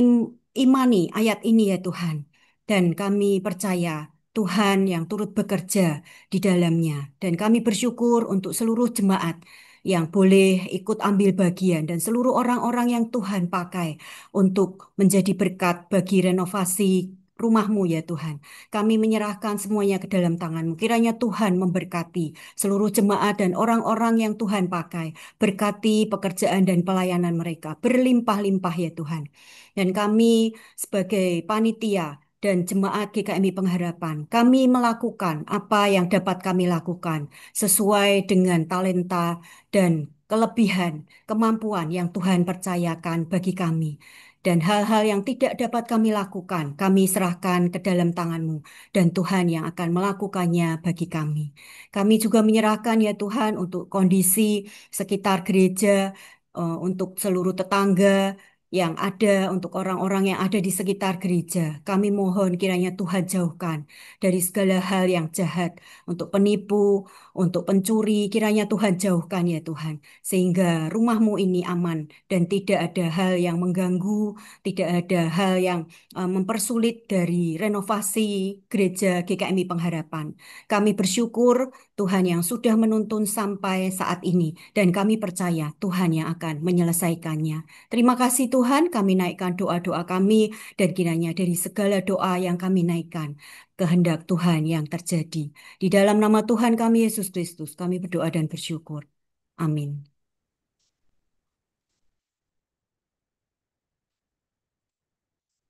imani ayat ini ya Tuhan, dan kami percaya Tuhan yang turut bekerja di dalamnya. Dan kami bersyukur untuk seluruh jemaat yang boleh ikut ambil bagian dan seluruh orang-orang yang Tuhan pakai untuk menjadi berkat bagi renovasi rumah-Mu ya Tuhan. Kami menyerahkan semuanya ke dalam tangan-Mu. Kiranya Tuhan memberkati seluruh jemaat dan orang-orang yang Tuhan pakai. Berkati pekerjaan dan pelayanan mereka. Berlimpah-limpah ya Tuhan. Dan kami sebagai panitia dan jemaat GKMI Pengharapan, kami melakukan apa yang dapat kami lakukan sesuai dengan talenta dan kelebihan, kemampuan yang Tuhan percayakan bagi kami. Dan hal-hal yang tidak dapat kami lakukan, kami serahkan ke dalam tangan-Mu, dan Tuhan yang akan melakukannya bagi kami. Kami juga menyerahkan ya Tuhan untuk kondisi sekitar gereja, untuk seluruh tetangga, yang ada untuk orang-orang yang ada di sekitar gereja. Kami mohon kiranya Tuhan jauhkan dari segala hal yang jahat, untuk penipu, untuk pencuri, kiranya Tuhan jauhkan ya Tuhan. Sehingga rumah-Mu ini aman dan tidak ada hal yang mengganggu, tidak ada hal yang mempersulit dari renovasi gereja GKMI Pengharapan. Kami bersyukur Tuhan yang sudah menuntun sampai saat ini dan kami percaya Tuhan yang akan menyelesaikannya. Terima kasih Tuhan, kami naikkan doa-doa kami dan kiranya dari segala doa yang kami naikkan, kehendak Tuhan yang terjadi. Di dalam nama Tuhan kami Yesus Kristus, kami berdoa dan bersyukur. Amin.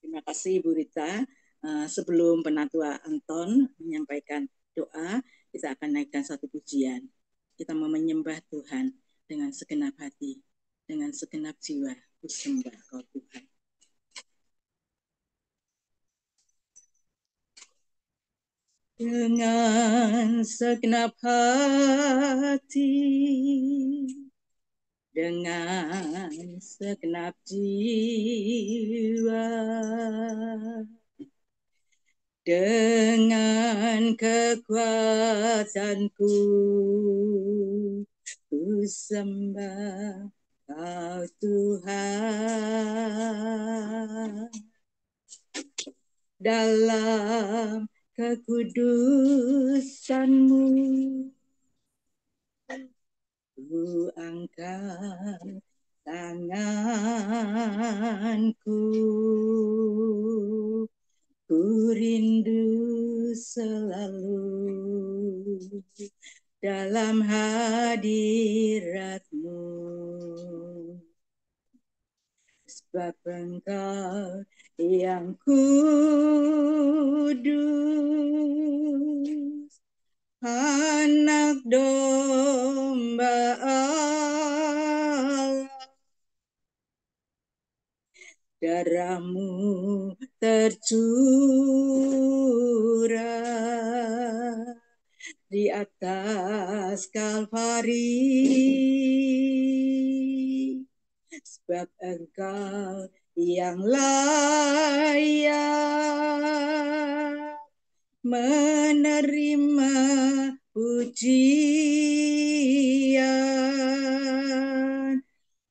Terima kasih Ibu Rita. Sebelum Penatua Anton menyampaikan doa, kita akan naikkan satu pujian. Kita mau menyembah Tuhan dengan segenap hati, dengan segenap jiwa. Ku sembah Kau Tuhan. Dengan segenap hati, dengan segenap jiwa, dengan kekuatanku, ku sembah Kau Tuhan. Dalam kekudusan-Mu, ku angkat tanganku, ku rindu selalu dalam hadiratmu, sebab Engkau yang kudus, anak domba Allah, darahmu tercurah di atas Kalvari, sebab Engkau yang layak menerima pujian,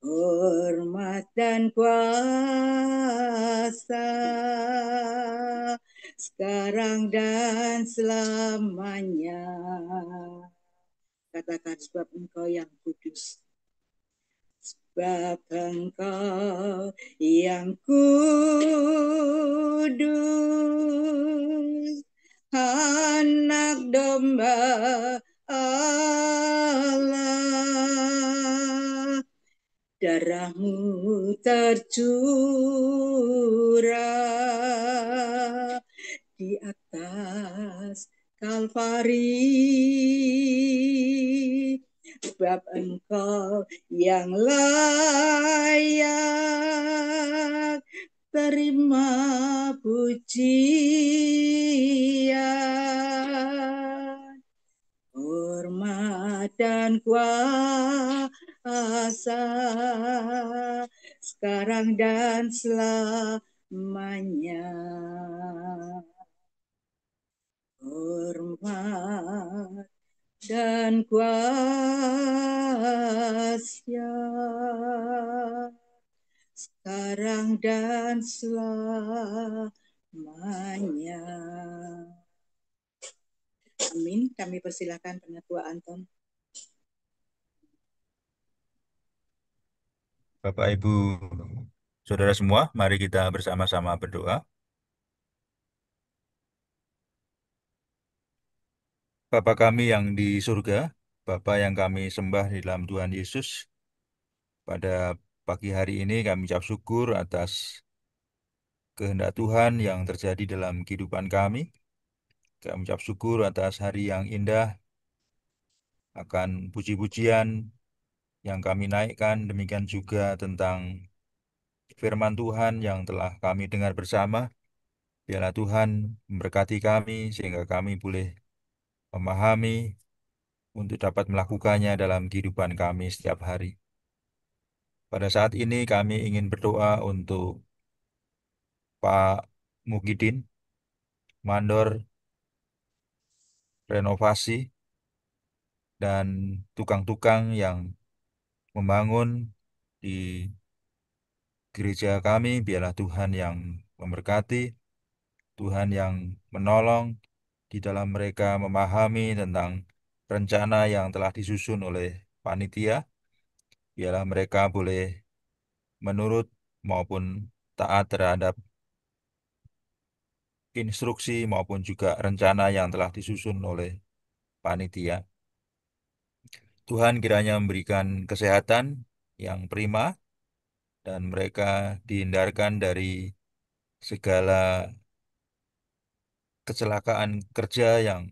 hormat dan kuasa, sekarang dan selamanya. Katakan, sebab Engkau yang kudus, sebab Engkau yang kudus, anak domba Allah, darahmu tercurah di atas Kalvari, sebab Engkau yang layak terima pujian, hormat dan kuasa, sekarang dan selamanya. Hormat dan kuasa, sekarang dan selamanya. Amin. Kami persilakan Penatua Anton. Bapak, Ibu, Saudara semua, mari kita bersama-sama berdoa. Bapa kami yang di surga, Bapa yang kami sembah di dalam Tuhan Yesus, pada pagi hari ini kami ucap syukur atas kehendak Tuhan yang terjadi dalam kehidupan kami. Kami ucap syukur atas hari yang indah, akan puji-pujian yang kami naikkan, demikian juga tentang firman Tuhan yang telah kami dengar bersama. Biarlah Tuhan memberkati kami sehingga kami boleh memahami untuk dapat melakukannya dalam kehidupan kami setiap hari. Pada saat ini kami ingin berdoa untuk Pak Mukidin, mandor renovasi, dan tukang-tukang yang membangun di gereja kami. Biarlah Tuhan yang memberkati, Tuhan yang menolong di dalam mereka memahami tentang rencana yang telah disusun oleh panitia. Biarlah mereka boleh menurut maupun taat terhadap instruksi maupun juga rencana yang telah disusun oleh panitia. Tuhan kiranya memberikan kesehatan yang prima dan mereka dihindarkan dari segala kecelakaan kerja yang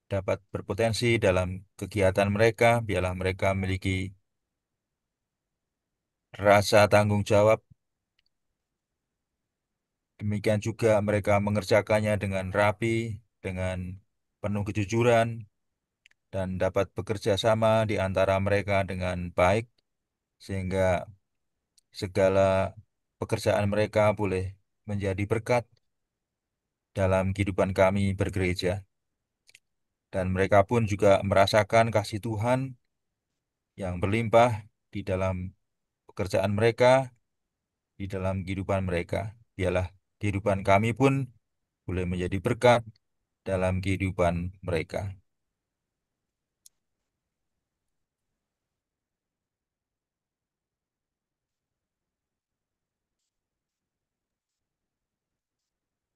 dapat berpotensi dalam kegiatan mereka. Biarlah mereka memiliki rasa tanggung jawab. Demikian juga mereka mengerjakannya dengan rapi, dengan penuh kejujuran, dan dapat bekerja sama di antara mereka dengan baik, sehingga segala pekerjaan mereka boleh menjadi berkat dalam kehidupan kami bergereja. Dan mereka pun juga merasakan kasih Tuhan yang berlimpah di dalam pekerjaan mereka, di dalam kehidupan mereka. Biarlah kehidupan kami pun boleh menjadi berkat dalam kehidupan mereka.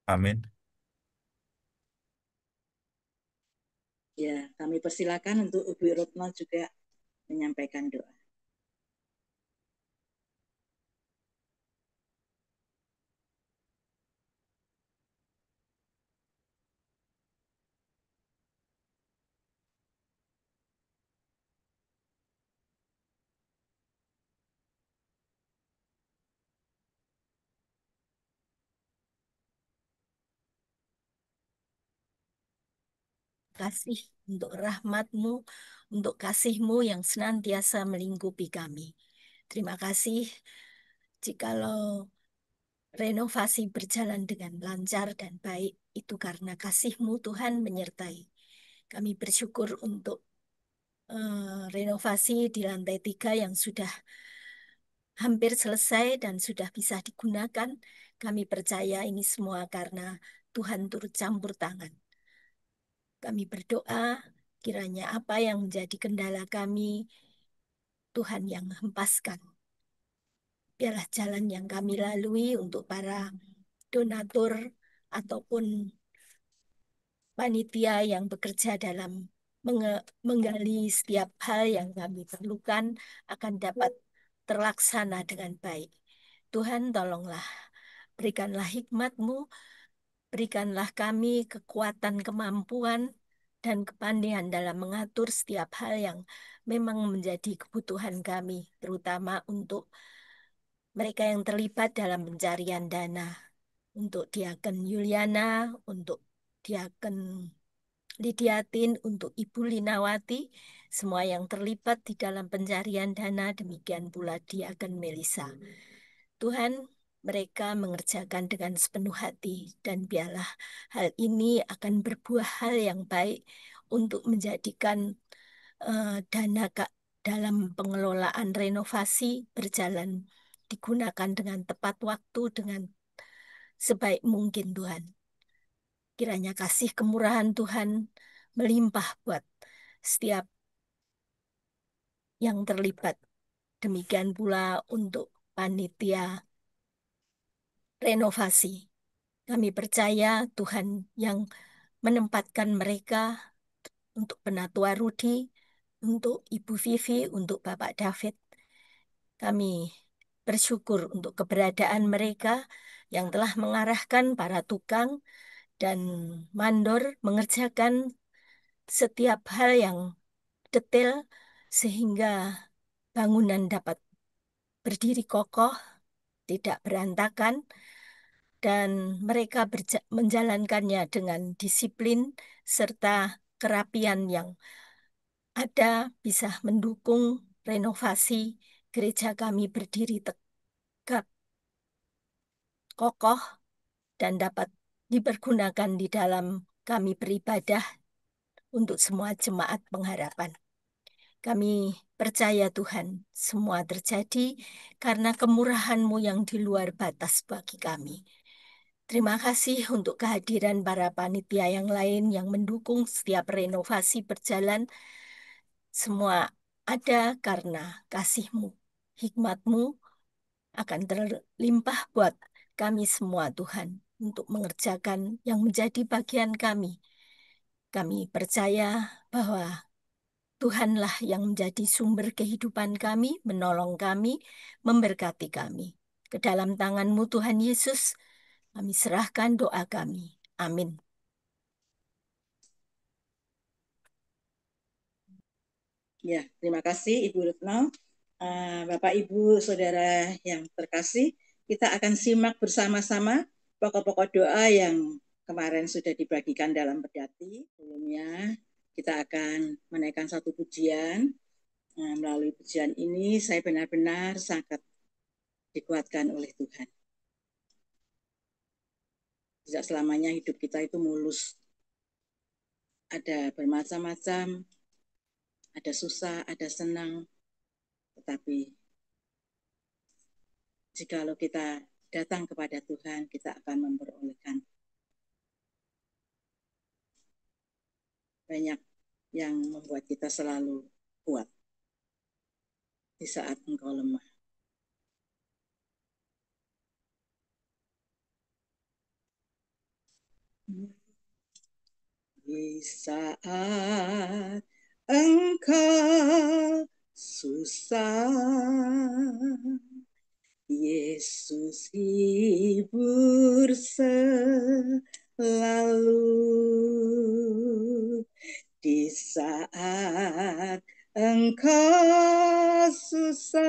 Amin. Ya, kami persilakan untuk Ibu Retno juga menyampaikan doa. Kasih untuk rahmat-Mu, untuk kasih-Mu yang senantiasa melingkupi kami. Terima kasih jikalau renovasi berjalan dengan lancar dan baik, itu karena kasih-Mu Tuhan menyertai. Kami bersyukur untuk renovasi di lantai 3 yang sudah hampir selesai dan sudah bisa digunakan. Kami percaya ini semua karena Tuhan turut campur tangan. Kami berdoa kiranya apa yang menjadi kendala kami, Tuhan yang hempaskan. Biarlah jalan yang kami lalui untuk para donatur ataupun panitia yang bekerja dalam menggali setiap hal yang kami perlukan akan dapat terlaksana dengan baik. Tuhan, tolonglah, berikanlah hikmat-Mu, berikanlah kami kekuatan, kemampuan, dan kepandaian dalam mengatur setiap hal yang memang menjadi kebutuhan kami, terutama untuk mereka yang terlibat dalam pencarian dana, untuk Diaken Yuliana, untuk Diaken Lidiatin, untuk Ibu Linawati, semua yang terlibat di dalam pencarian dana, demikian pula Diaken Melisa. Tuhan, mereka mengerjakan dengan sepenuh hati, dan biarlah hal ini akan berbuah hal yang baik untuk menjadikan dana dalam pengelolaan renovasi berjalan, digunakan dengan tepat waktu, dengan sebaik mungkin Tuhan. Kiranya kasih kemurahan Tuhan melimpah buat setiap yang terlibat. Demikian pula untuk panitia renovasi. Kami percaya Tuhan yang menempatkan mereka untuk Penatua Rudi, untuk Ibu Vivi, untuk Bapak David. Kami bersyukur untuk keberadaan mereka yang telah mengarahkan para tukang dan mandor mengerjakan setiap hal yang detail sehingga bangunan dapat berdiri kokoh, tidak berantakan, dan mereka menjalankannya dengan disiplin serta kerapian yang ada bisa mendukung renovasi gereja kami berdiri tegak, kokoh, dan dapat dipergunakan di dalam kami beribadah untuk semua jemaat pengharapan. Kami percaya Tuhan, semua terjadi karena kemurahan-Mu yang di luar batas bagi kami. Terima kasih untuk kehadiran para panitia yang lain yang mendukung setiap renovasi berjalan. Semua ada karena kasih-Mu, hikmat-Mu akan terlimpah buat kami semua Tuhan untuk mengerjakan yang menjadi bagian kami. Kami percaya bahwa Tuhanlah yang menjadi sumber kehidupan kami, menolong kami, memberkati kami. Ke dalam tangan-Mu Tuhan Yesus, kami serahkan doa kami. Amin. Ya, terima kasih Ibu Retno. Bapak, Ibu, Saudara yang terkasih, kita akan simak bersama-sama pokok-pokok doa yang kemarin sudah dibagikan dalam pedati. Sebelumnya, kita akan menaikkan satu pujian. Melalui pujian ini, saya benar-benar sangat dikuatkan oleh Tuhan. Tidak selamanya hidup kita itu mulus. Ada bermacam-macam, ada susah, ada senang, tetapi jikalau kita datang kepada Tuhan, kita akan memperolehkan banyak yang membuat kita selalu kuat di saat engkau lemah. Di saat engkau susah, Yesus hibur selalu. Di saat engkau susah,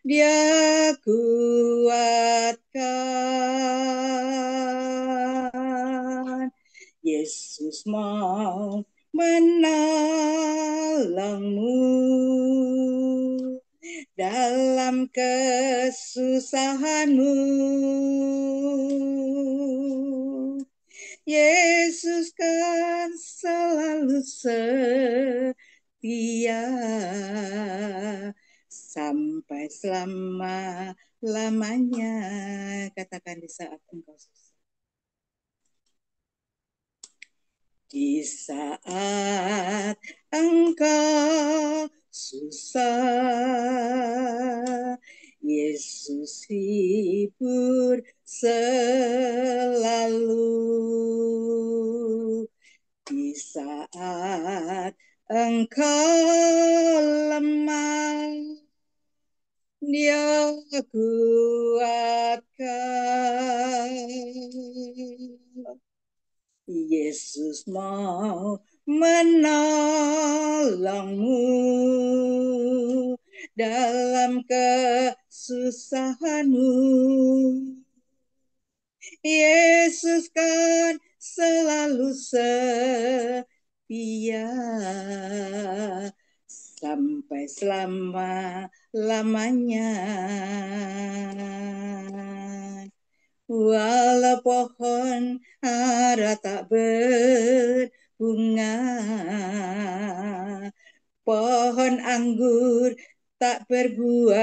Dia kuatkan. Yesus mau menolongmu dalam kesusahanmu. Yesus kan selalu setia sampai selama-lamanya. Katakan di saat engkau susah. Di saat engkau susah, Yesus hibur selalu. Di saat engkau lemah, Dia kuatkan. Yesus mau menolongmu dalam kesusahanmu. Yesus kan selalu setia sampai selama-lamanya. Walau pohon ara tak berbunga, pohon anggur tak berbuah,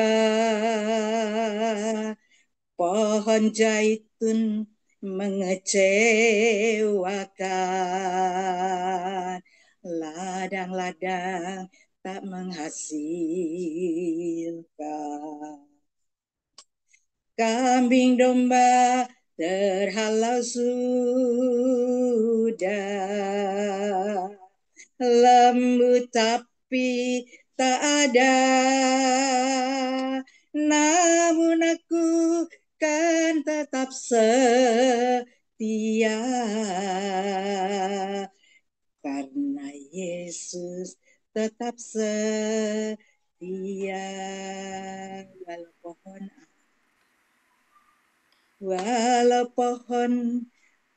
pohon zaitun mengecewakan, ladang-ladang tak menghasilkan. Kambing domba terhalau sudah, lembu tapi tak ada. Namun aku kan tetap setia karena Yesus tetap setia. Walau pohon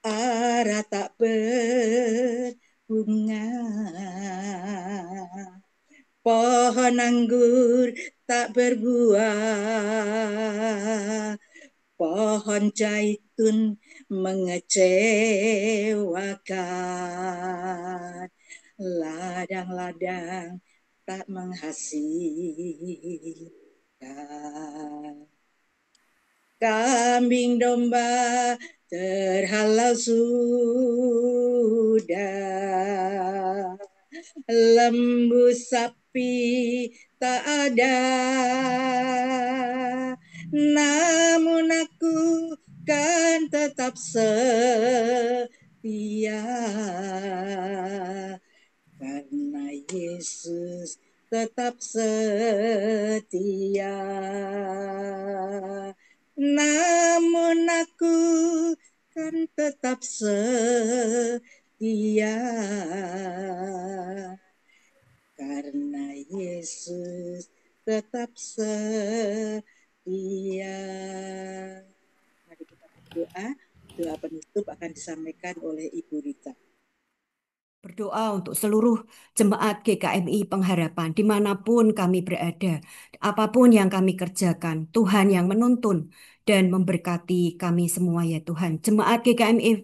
ara tak berbunga, pohon anggur tak berbuah, pohon zaitun mengecewakan, ladang-ladang tak menghasilkan. Kambing domba terhalau sudah, lembu sapi tak ada. Namun aku kan tetap setia karena Yesus tetap setia. Namun aku kan tetap setia karena Yesus tetap setia. Mari kita berdoa. Doa penutup akan disampaikan oleh Ibu Rita. Berdoa untuk seluruh jemaat GKMI Pengharapan, dimanapun kami berada, apapun yang kami kerjakan, Tuhan yang menuntun dan memberkati kami semua ya Tuhan. Jemaat GKMI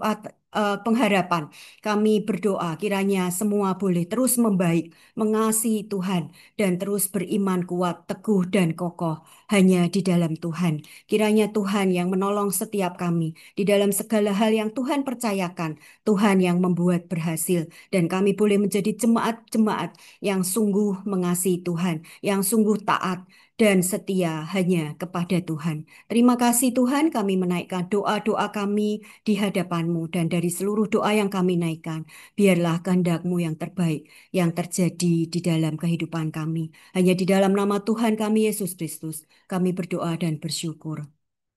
Pengharapan, kami berdoa kiranya semua boleh terus membaik, mengasihi Tuhan, dan terus beriman kuat, teguh, dan kokoh hanya di dalam Tuhan. Kiranya Tuhan yang menolong setiap kami di dalam segala hal yang Tuhan percayakan, Tuhan yang membuat berhasil. Dan kami boleh menjadi jemaat-jemaat yang sungguh mengasihi Tuhan, yang sungguh taat dan setia hanya kepada Tuhan. Terima kasih Tuhan, kami menaikkan doa-doa kami di hadapan-Mu, dan dari seluruh doa yang kami naikkan, biarlah kehendak-Mu yang terbaik yang terjadi di dalam kehidupan kami. Hanya di dalam nama Tuhan kami Yesus Kristus, kami berdoa dan bersyukur.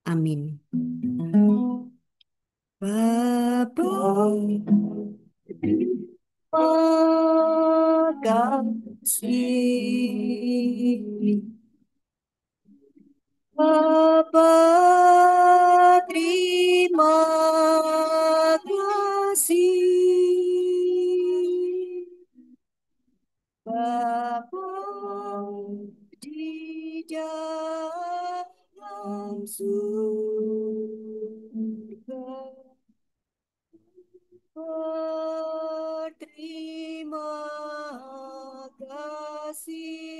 Amin. Bapa kasih, Bapa terima kasih, Bapa di dalam surga, berterima kasih